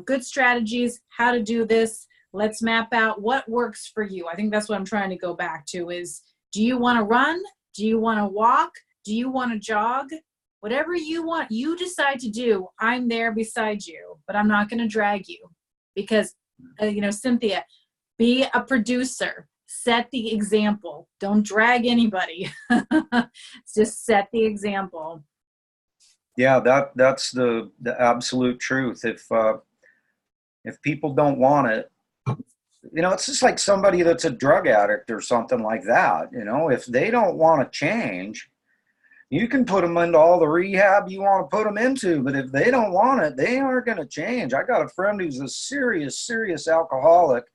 good strategies, how to do this. Let's map out what works for you. I think that's what I'm trying to go back to is, do you want to run? Do you want to walk? Do you want to jog? Whatever you want, you decide to do. I'm there beside you, but I'm not going to drag you because, Cynthia, be a producer. Set the example. Don't drag anybody. Just set the example. Yeah, that's the absolute truth. If people don't want it, it's just like somebody that's a drug addict or something like that. If they don't want to change, you can put them into all the rehab you want to put them into, but if they don't want it, they aren't going to change. I got a friend who's a serious alcoholic.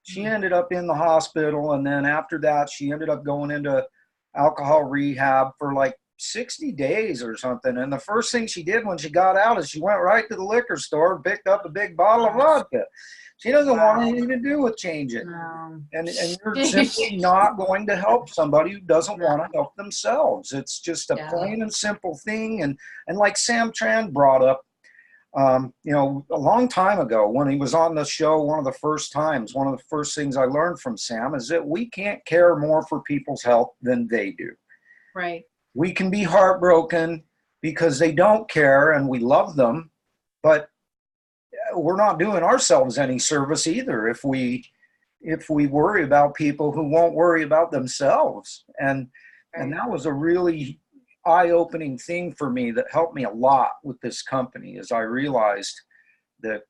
She ended up in the hospital, and then after that, she ended up going into alcohol rehab for like 60 days or something. And the first thing she did when she got out is she went right to the liquor store and picked up a big bottle of vodka. She doesn't want anything to do with changing. No. And you're simply not going to help somebody who doesn't want to help themselves. It's just a plain and simple thing. And like Sam Tran brought up, a long time ago when he was on the show, one of the first things I learned from Sam is that we can't care more for people's health than they do. Right. We can be heartbroken because they don't care and we love them, but we're not doing ourselves any service either if we worry about people who won't worry about themselves. And that was a really eye-opening thing for me that helped me a lot with this company, as I realized that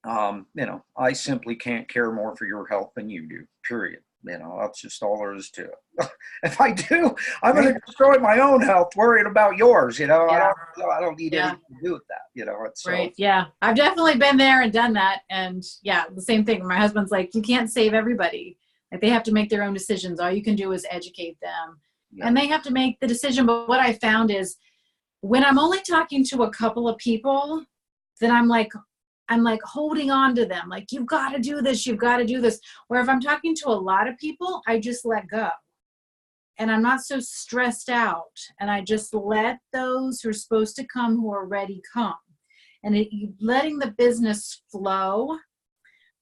I simply can't care more for your health than you do, period. That's just all there is to it. If I do, I'm going to destroy my own health worrying about yours. I don't need anything to do with that. It's right. Yeah. I've definitely been there and done that. And yeah, the same thing. My husband's like, you can't save everybody. Like, they have to make their own decisions. All you can do is educate them. Yeah. And they have to make the decision. But what I found is when I'm only talking to a couple of people, then I'm like holding on to them. Like, you've got to do this. You've got to do this. Where if I'm talking to a lot of people, I just let go. And I'm not so stressed out. And I just let those who are supposed to come, who are ready, come. And letting the business flow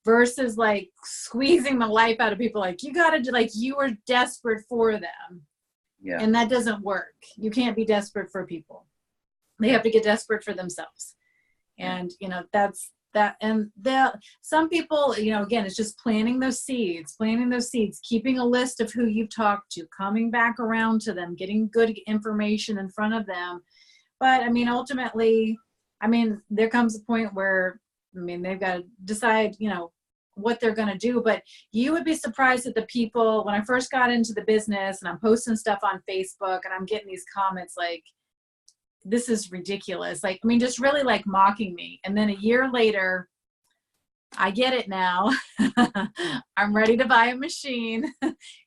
versus like squeezing the life out of people. Like, you got to do, like, you are desperate for them. Yeah. And that doesn't work. You can't be desperate for people. They have to get desperate for themselves. And, that's that. And some people, again, it's just planting those seeds, keeping a list of who you've talked to, coming back around to them, getting good information in front of them. But ultimately, there comes a point where, they've got to decide, what they're going to do. But you would be surprised at the people, when I first got into the business and I'm posting stuff on Facebook and I'm getting these comments like, this is ridiculous. Like, just really like mocking me. And then a year later, I get it now. I'm ready to buy a machine.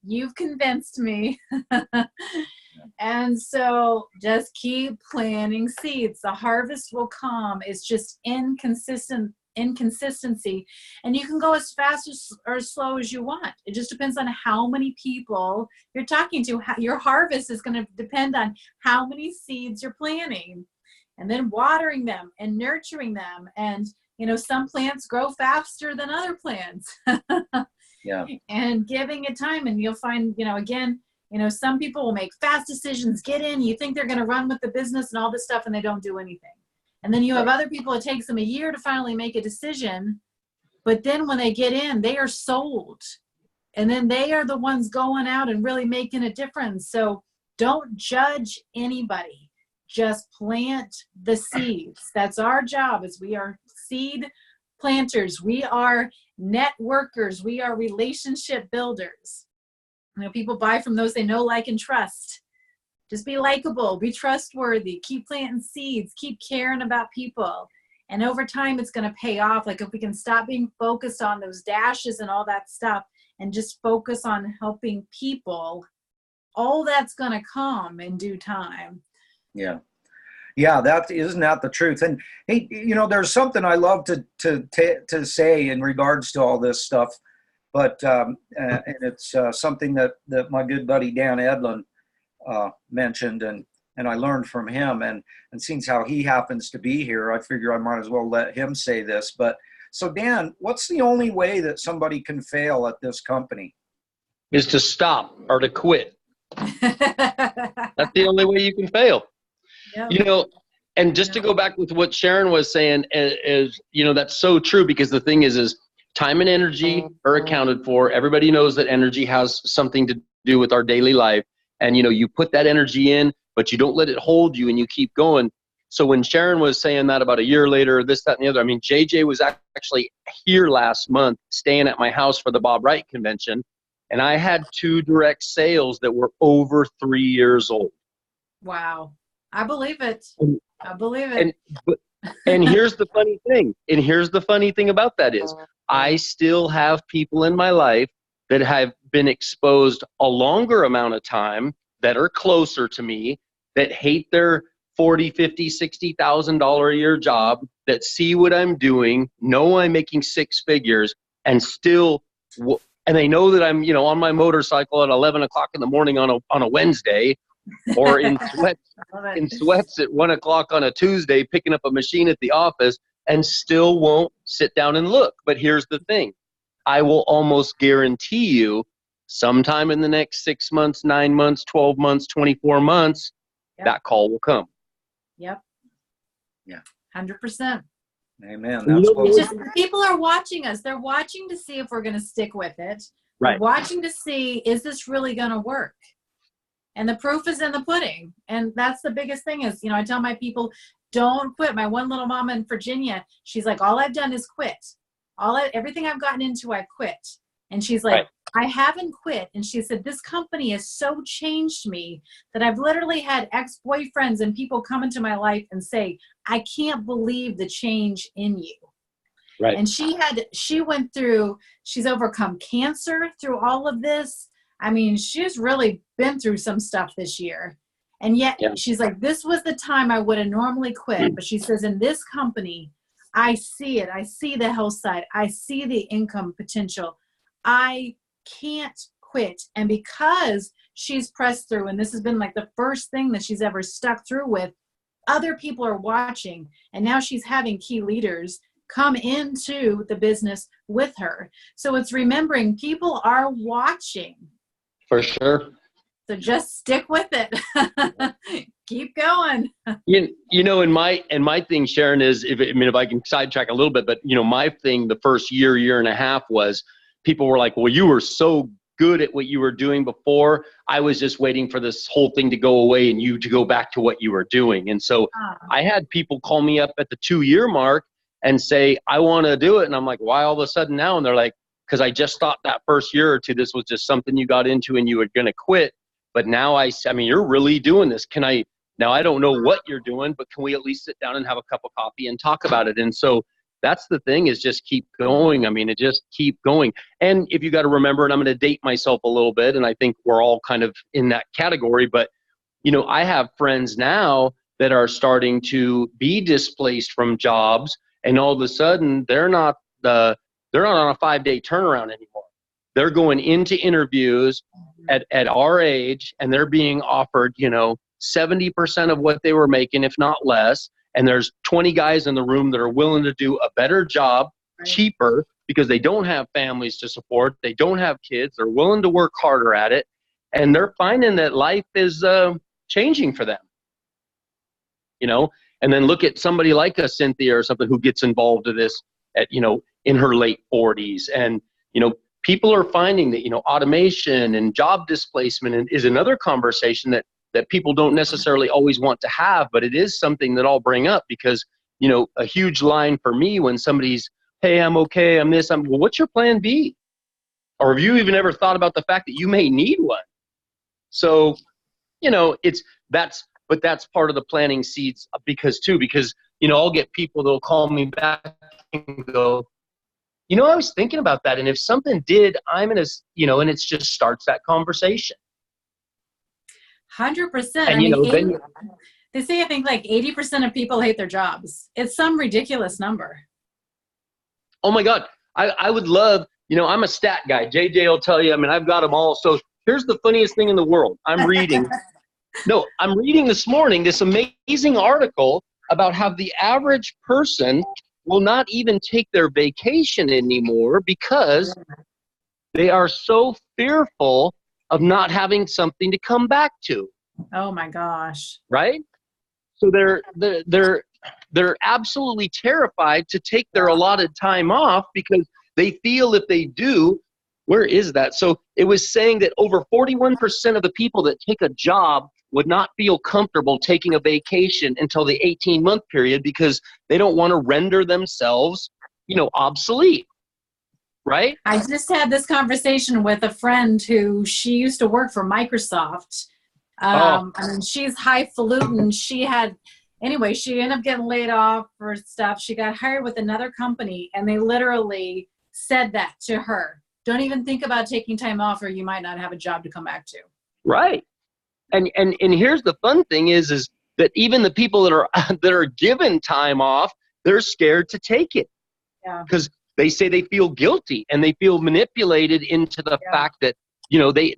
You've convinced me. And so just keep planting seeds. The harvest will come. It's just inconsistency. And you can go as fast or as slow as you want. It just depends on how many people you're talking to. Your harvest is going to depend on how many seeds you're planting, and then watering them and nurturing them. And, you know, some plants grow faster than other plants. Yeah. And giving it time. And you'll find, you know, again, you know, some people will make fast decisions, get in, you think they're going to run with the business and all this stuff, and they don't do anything. And then you have other people, it takes them a year to finally make a decision. But then when they get in, they are sold. And then they are the ones going out and really making a difference. So don't judge anybody. Just plant the seeds. That's our job, is we are seed planters. We are networkers. We are relationship builders. You know, people buy from those they know, like, and trust. Just be likable, be trustworthy, keep planting seeds, keep caring about people. And over time, it's going to pay off. Like, if we can stop being focused on those dashes and all that stuff and just focus on helping people, all that's going to come in due time. Yeah. Yeah, isn't that the truth? And hey, you know, there's something I love to say in regards to all this stuff, but and it's something that my good buddy Dan Edland mentioned, and I learned from him, and since how he happens to be here, I figure I might as well let him say this. But so Dan, what's the only way that somebody can fail at this company? Is to stop or to quit. That's the only way you can fail. Yep. You know, and just to go back with what Sharon was saying, is, you know, that's so true, because the thing is time and energy are accounted for. Everybody knows that energy has something to do with our daily life. And, you know, you put that energy in, but you don't let it hold you, and you keep going. So when Sharon was saying that about a year later, this, that, and the other, I mean, JJ was actually here last month staying at my house for the Bob Wright convention. And I had 2 direct sales that were over 3 years old. Wow. I believe it. I believe it. And here's the funny thing. And here's the funny thing about that is I still have people in my life that have been exposed a longer amount of time, that are closer to me, that hate their $40,000, $50,000, $60,000 a year job, that see what I'm doing, know I'm making 6 figures, and still, and they know that I'm, you know, on my motorcycle at 11 o'clock in the morning on a Wednesday, or in sweats at 1 o'clock on a Tuesday, picking up a machine at the office, and still won't sit down and look. But here's the thing. I will almost guarantee you sometime in the next 6 months, 9 months, 12 months, 24 months, that call will come. Yep. Yeah. 100%. Amen. It's just, people are watching us. They're watching to see if we're going to stick with it. Right. They're watching to see, is this really going to work? And the proof is in the pudding. And that's the biggest thing is, you know, I tell my people, don't quit. My one little mama in Virginia, she's like, all I've done is quit. Everything I've gotten into, I've quit. And she's like, I haven't quit. And she said, this company has so changed me that I've literally had ex-boyfriends and people come into my life and say, I can't believe the change in you. Right. And she's overcome cancer through all of this. I mean, she's really been through some stuff this year. And yet she's like, this was the time I would have normally quit. But she says, in this company, I see it. I see the health side. I see the income potential. I can't quit. And because she's pressed through, and this has been like the first thing that she's ever stuck through with, other people are watching. And now she's having key leaders come into the business with her. So it's remembering people are watching. For sure. So just stick with it. Keep going. You know, and my thing, Sharon, is if I can sidetrack a little bit, but you know, my thing the first year and a half was people were like, well, you were so good at what you were doing before. I was just waiting for this whole thing to go away and you to go back to what you were doing. And so I had people call me up at the 2-year mark and say, I want to do it. And I'm like, why all of a sudden now? And they're like, because I just thought that first year or two, this was just something you got into and you were going to quit. But now I mean, you're really doing this. Now I don't know what you're doing, but can we at least sit down and have a cup of coffee and talk about it? And so that's the thing, is just keep going. I mean, it just keep going. And if you got to remember, and I'm going to date myself a little bit, and I think we're all kind of in that category, but I have friends now that are starting to be displaced from jobs, and all of a sudden they're not on a 5-day turnaround anymore. They're going into interviews at our age, and they're being offered, 70% of what they were making, if not less. And there's 20 guys in the room that are willing to do a better job, cheaper, because they don't have families to support. They don't have kids. They're willing to work harder at it. And they're finding that life is changing for them. And then look at somebody like a Cynthia or something who gets involved in this at, in her late 40s. And, people are finding that, automation and job displacement is another conversation that people don't necessarily always want to have, but it is something that I'll bring up because, a huge line for me when somebody's, hey, I'm okay, I'm this, well, what's your plan B? Or have you even ever thought about the fact that you may need one? So, that's part of the planting seeds because I'll get people that'll call me back and go, I was thinking about that. And if something did, I'm in a, and it just starts that conversation. 100%. And, they say, I think like 80% of people hate their jobs. It's some ridiculous number. Oh my God. I would love, I'm a stat guy. JJ will tell you, I've got them all. So here's the funniest thing in the world. I'm reading this morning, this amazing article about how the average person will not even take their vacation anymore because they are so fearful of not having something to come back to. Oh my gosh. Right? So they're absolutely terrified to take their allotted time off because they feel if they do, where is that? So it was saying that over 41% of the people that take a job would not feel comfortable taking a vacation until the 18-month period because they don't want to render themselves, obsolete. Right? I just had this conversation with a friend who she used to work for Microsoft. She's highfalutin. She ended up getting laid off for stuff. She got hired with another company, and they literally said that to her. Don't even think about taking time off or you might not have a job to come back to. Right. And here's the fun thing is that even the people that are given time off, they're scared to take it. Yeah. Because they say they feel guilty and they feel manipulated into the fact that,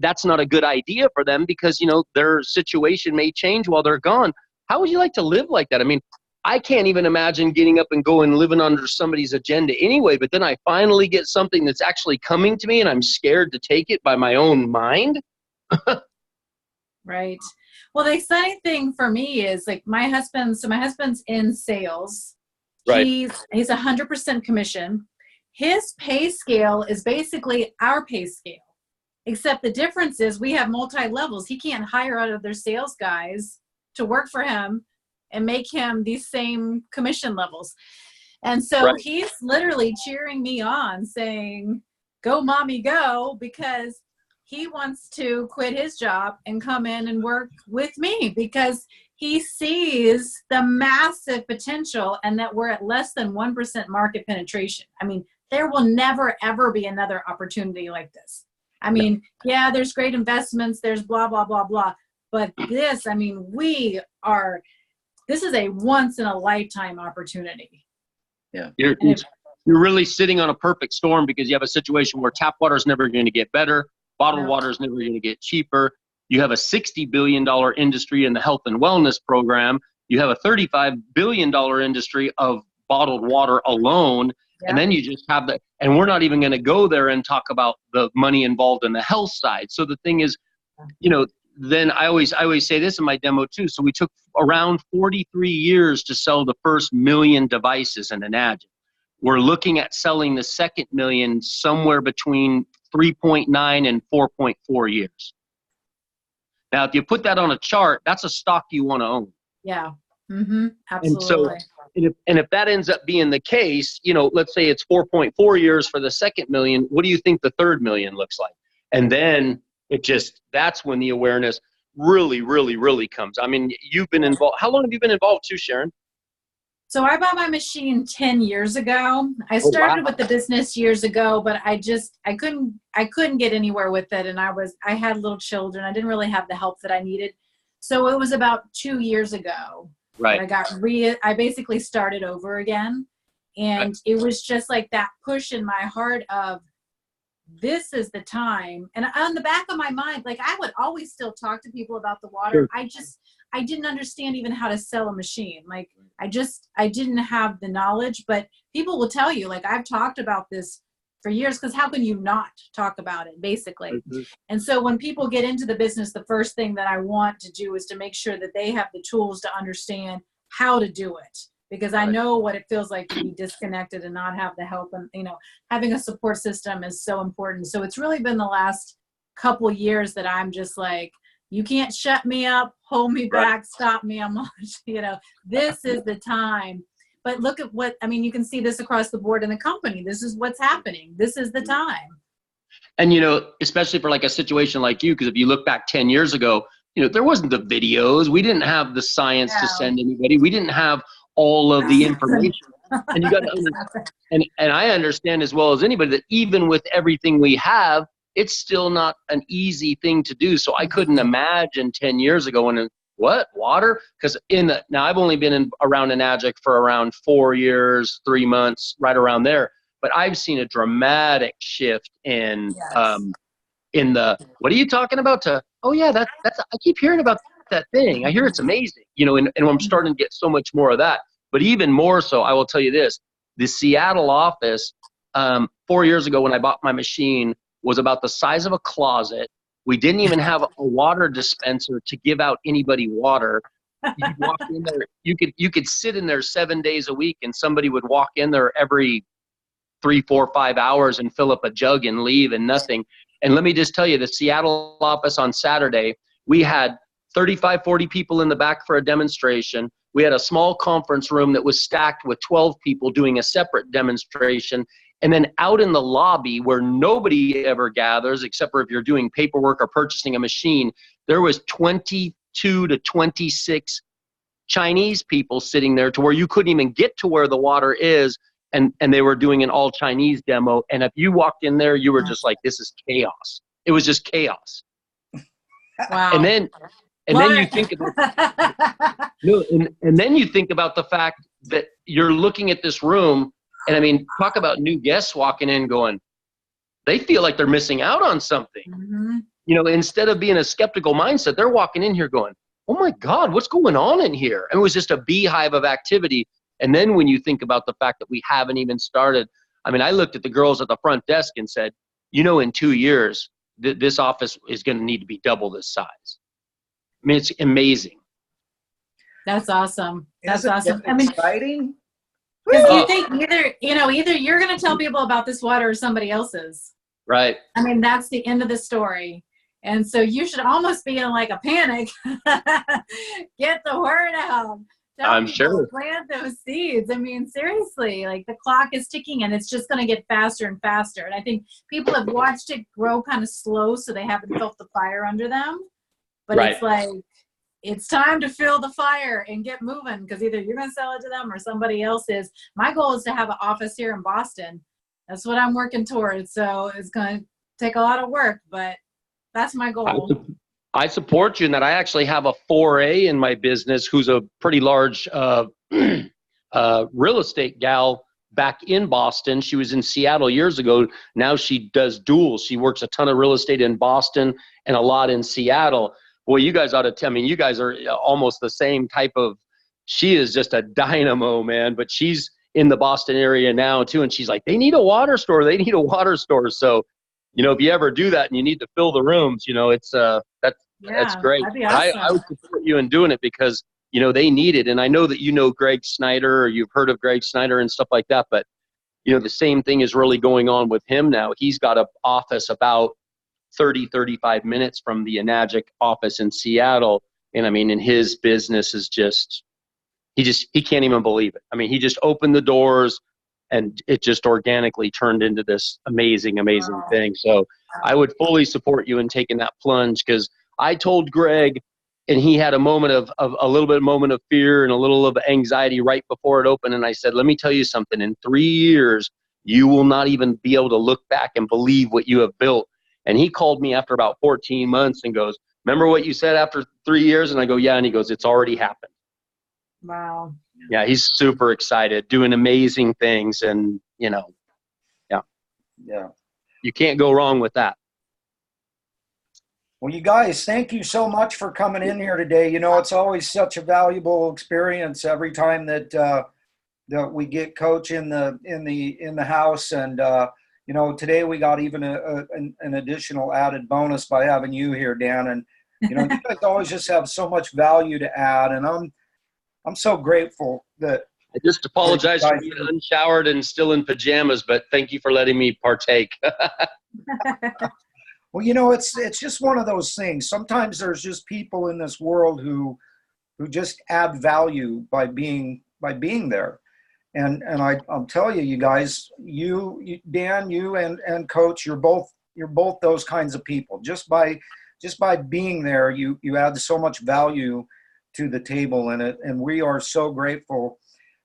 that's not a good idea for them because, their situation may change while they're gone. How would you like to live like that? I can't even imagine getting up and going living under somebody's agenda anyway, but then I finally get something that's actually coming to me and I'm scared to take it by my own mind. Right. Well, the exciting thing for me is like my husband's in sales. Right. He's 100% commission. His pay scale is basically our pay scale, except the difference is we have multi-levels. He can't hire other sales guys to work for him and make him these same commission levels. And so he's literally cheering me on saying, go mommy, go, because he wants to quit his job and come in and work with me because he sees the massive potential and that we're at less than 1% market penetration. There will never, ever be another opportunity like this. There's great investments, there's blah, blah, blah, blah. But this, this is a once in a lifetime opportunity. Yeah. You're really sitting on a perfect storm because you have a situation where tap water is never going to get better. Bottled water is never going to get cheaper. You have a $60 billion industry in the health and wellness program. You have a $35 billion industry of bottled water alone. Yeah. And then you just have that. And we're not even going to go there and talk about the money involved in the health side. So the thing is, then I always say this in my demo too. So we took around 43 years to sell the first 1 million devices in Enagic. We're looking at selling the second 1 million somewhere between 3.9 and 4.4 years. Now, if you put that on a chart, that's a stock you want to own. Yeah, absolutely. And if that ends up being the case, let's say it's 4.4 years for the second 1 million, what do you think the third 1 million looks like? And then that's when the awareness really, really, really comes. You've been involved. How long have you been involved too, Sharon? So I bought my machine 10 years ago. I started with the business years ago, but I couldn't get anywhere with it. And I had little children. I didn't really have the help that I needed. So it was about 2 years ago. Right. I basically started over again. And it was just like that push in my heart of, this is the time. And on the back of my mind, like, I would always still talk to people about the water. Sure. I didn't understand even how to sell a machine. Like, I didn't have the knowledge, but people will tell you, like, I've talked about this for years, because how can you not talk about it, basically? Mm-hmm. And so when people get into the business, the first thing that I want to do is to make sure that they have the tools to understand how to do it. Because I know what it feels like to be disconnected and not have the help, and, you know, having a support system is so important. So it's really been the last couple years that I'm just like, you can't shut me up, hold me back, stop me. I'm, you know, this is the time. But look at what, I mean, you can see this across the board in the company. This is what's happening. This is the time. And, you know, especially for like a situation like you, because if you look back 10 years ago, you know, there wasn't the videos. We didn't have the science to send anybody. We didn't have all of the information. And you got to understand, and I understand as well as anybody that even with everything we have, it's still not an easy thing to do. So I couldn't imagine 10 years ago when, what, water? Because now I've only been around Enagic for around 4 years, 3 months, right around there. But I've seen a dramatic shift in the, what are you talking about? To, oh yeah, that's I keep hearing about that thing. I hear it's amazing, you know, and I'm starting to get so much more of that. But even more so, I will tell you this, the Seattle office, 4 years ago when I bought my machine, was about the size of a closet. We didn't even have a water dispenser to give out anybody water. You walk in there, you could sit in there 7 days a week, and somebody would walk in there every 3, 4, 5 hours and fill up a jug and leave, and nothing. And let me just tell you, the Seattle office on Saturday, we had 35, 40 people in the back for a demonstration. We had a small conference room that was stacked with 12 people doing a separate demonstration. And then out in the lobby where nobody ever gathers, except for if you're doing paperwork or purchasing a machine, there was 22 to 26 Chinese people sitting there to where you couldn't even get to where the water is. And they were doing an all Chinese demo. And if you walked in there, you were just like, this is chaos. It was just chaos. Wow. And then you think about and then you think about the fact that you're looking at this room, and I mean, talk about new guests walking in going, they feel like they're missing out on something. Mm-hmm. You know, instead of being a skeptical mindset, they're walking in here going, oh my God, what's going on in here? And it was just a beehive of activity. And then when you think about the fact that we haven't even started, I mean, I looked at the girls at the front desk and said, you know, in 2 years, this office is going to need to be double this size. I mean, it's amazing. That's awesome. That's Isn't awesome. it I mean, exciting? because you think either you're going to tell people about this water or somebody else's. Right. I mean, that's the end of the story. And so you should almost be in like a panic. Get the word out. I'm sure. Plant those seeds. I mean, seriously, like the clock is ticking and it's just going to get faster and faster. And I think people have watched it grow kind of slow, so they haven't felt the fire under them. But It's like, it's time to fill the fire and get moving, because either you're going to sell it to them or somebody else is. My goal is to have an office here in Boston. That's what I'm working towards. So it's going to take a lot of work, but that's my goal. I support you in that. I actually have a 4A in my business who's a pretty large real estate gal back in Boston. She was in Seattle years ago. Now she does duals. She works a ton of real estate in Boston and a lot in Seattle. Boy, you guys ought to, I mean, you guys are almost the same type of, she is just a dynamo, man, but she's in the Boston area now too. And she's like, they need a water store. They need a water store. So, you know, if you ever do that and you need to fill the rooms, you know, it's, that's great. That'd be awesome. I would support you in doing it because, you know, they need it. And I know that you know Greg Snyder, or you've heard of Greg Snyder and stuff like that, but, you know, the same thing is really going on with him now. He's got an office about 30, 35 minutes from the Enagic office in Seattle. And I mean, and his business is just, he can't even believe it. I mean, he just opened the doors and it just organically turned into this amazing, amazing thing. So I would fully support you in taking that plunge, because I told Greg, and he had a moment of a little bit of moment of fear and a little of anxiety right before it opened. And I said, let me tell you something, in 3 years, you will not even be able to look back and believe what you have built. And he called me after about 14 months and goes, remember what you said after 3 years? And I go, yeah. And he goes, it's already happened. Wow. Yeah, he's super excited, doing amazing things. And, you know, Yeah. you can't go wrong with that. Well, you guys, thank you so much for coming in here today. You know, it's always such a valuable experience every time that that we get Coach in the house. And you know, today we got even an additional added bonus by having you here, Dan. And you know, you guys always just have so much value to add, and I'm so grateful that. I just apologize for being unshowered and still in pajamas, but thank you for letting me partake. Well, you know, it's just one of those things. Sometimes there's just people in this world who just add value by being there. And I'll tell you, you guys, you Dan, you and Coach, you're both those kinds of people. Just by being there, you add so much value to the table in it, and we are so grateful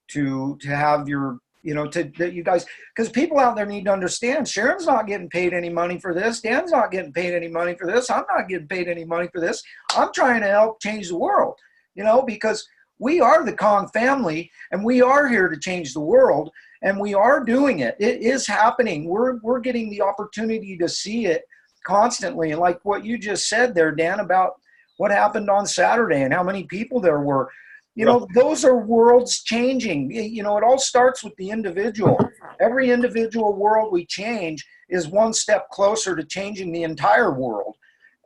to have your, you know, that you guys, because people out there need to understand, Sharon's not getting paid any money for this. Dan's not getting paid any money for this. I'm not getting paid any money for this. I'm trying to help change the world, you know, because we are the Kong family, and we are here to change the world, and we are doing it. It is happening. We're getting the opportunity to see it constantly. And like what you just said there, Dan, about what happened on Saturday and how many people there were. You know, those are worlds changing. You know, it all starts with the individual. Every individual world we change is one step closer to changing the entire world.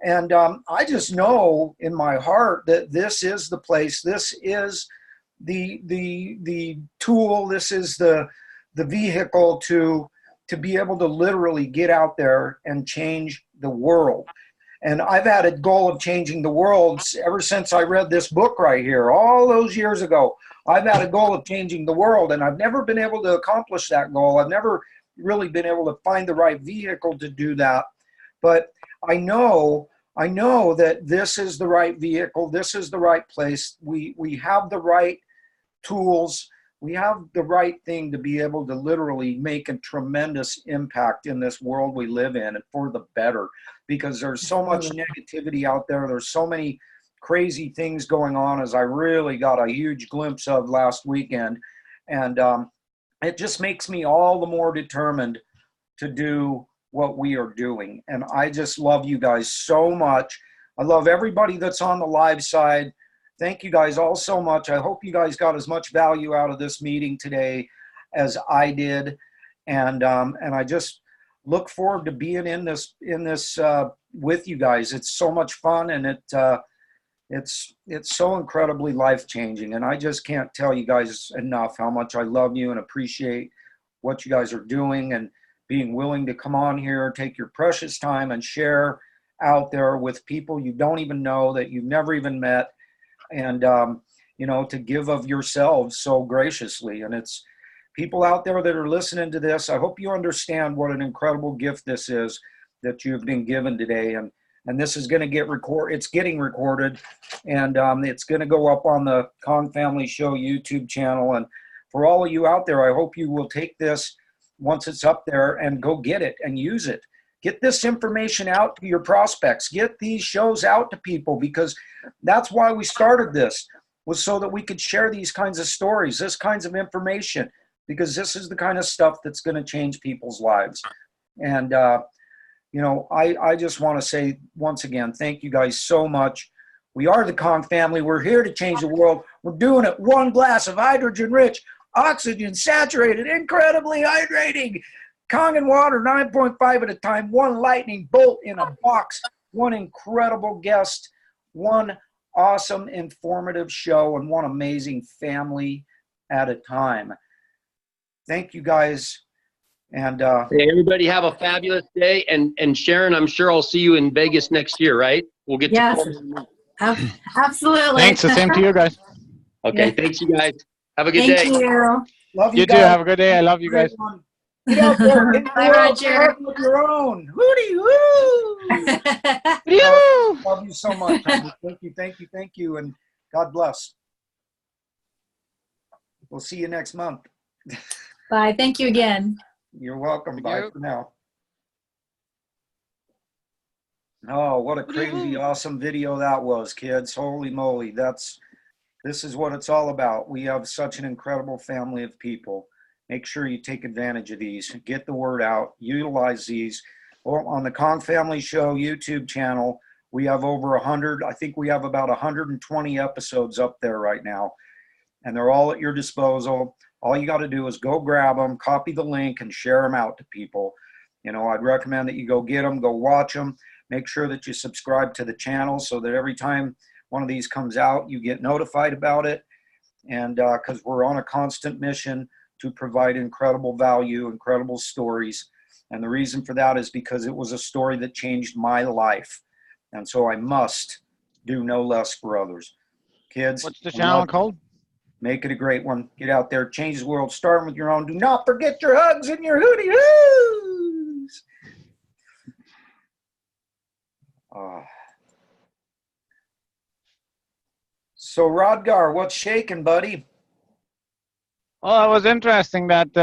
And I just know in my heart that this is the place. This is the tool. This is the vehicle to be able to literally get out there and change the world. And I've had a goal of changing the world ever since I read this book right here, all those years ago. I've had a goal of changing the world, and I've never been able to accomplish that goal. I've never really been able to find the right vehicle to do that. But I know that this is the right vehicle. This is the right place. We have the right tools. We have the right thing to be able to literally make a tremendous impact in this world we live in, and for the better, because there's so much negativity out there. There's so many crazy things going on, as I really got a huge glimpse of last weekend. And it just makes me all the more determined to do what we are doing. And I just love you guys so much. I love everybody that's on the live side. Thank you guys all so much. I hope you guys got as much value out of this meeting today as I did. And I just look forward to being in this with you guys. It's so much fun, and it's so incredibly life-changing. And I just can't tell you guys enough how much I love you and appreciate what you guys are doing, and being willing to come on here, take your precious time and share out there with people you don't even know, that you've never even met. And, you know, to give of yourselves so graciously. And it's people out there that are listening to this. I hope you understand what an incredible gift this is that you've been given today. And this is going to get recorded. It's getting recorded, and it's going to go up on the Kong Family Show YouTube channel. And for all of you out there, I hope you will take this once it's up there and go get it and use it. Get this information out to your prospects. Get these shows out to people, because that's why we started this, was so that we could share these kinds of stories, this kinds of information, because this is the kind of stuff that's going to change people's lives. And, you know, I just want to say once again, thank you guys so much. We are the Kong family. We're here to change the world. We're doing it one glass of hydrogen-rich, oxygen-saturated, incredibly hydrating Kong and water, 9.5 at a time, one lightning bolt in a box, one incredible guest, one awesome, informative show, and one amazing family at a time. Thank you, guys. And hey, everybody have a fabulous day. And Sharon, I'm sure I'll see you in Vegas next year, right? We'll get to absolutely. Thanks. The same to you guys. Okay, Yeah. Thanks, you guys. Have a good day. Thank you. love you You too. guys. Have a good day. I love you guys. Get out there. Get Bye, Roger. with your own. Hootie woo. Love you so much. Thank you. And God bless. We'll see you next month. Bye. Thank you again. You're welcome. Bye for now. Oh, what a crazy, awesome video that was, kids. Holy moly. This is what it's all about. We have such an incredible family of people. Make sure you take advantage of these. Get the word out. Utilize these. Well, on the Kong Family Show YouTube channel, we have over 100. I think we have about 120 episodes up there right now. And they're all at your disposal. All you got to do is go grab them, copy the link, and share them out to people. You know, I'd recommend that you go get them, go watch them. Make sure that you subscribe to the channel so that every time one of these comes out, you get notified about it. And because we're on a constant mission to provide incredible value, incredible stories. And the reason for that is because it was a story that changed my life. And so I must do no less for others. Kids. What's the channel called? Make it a great one. Get out there, change the world, starting with your own. Do not forget your hugs and your hootie hoos. So Rodgar, what's shaking, buddy? Well, it was interesting that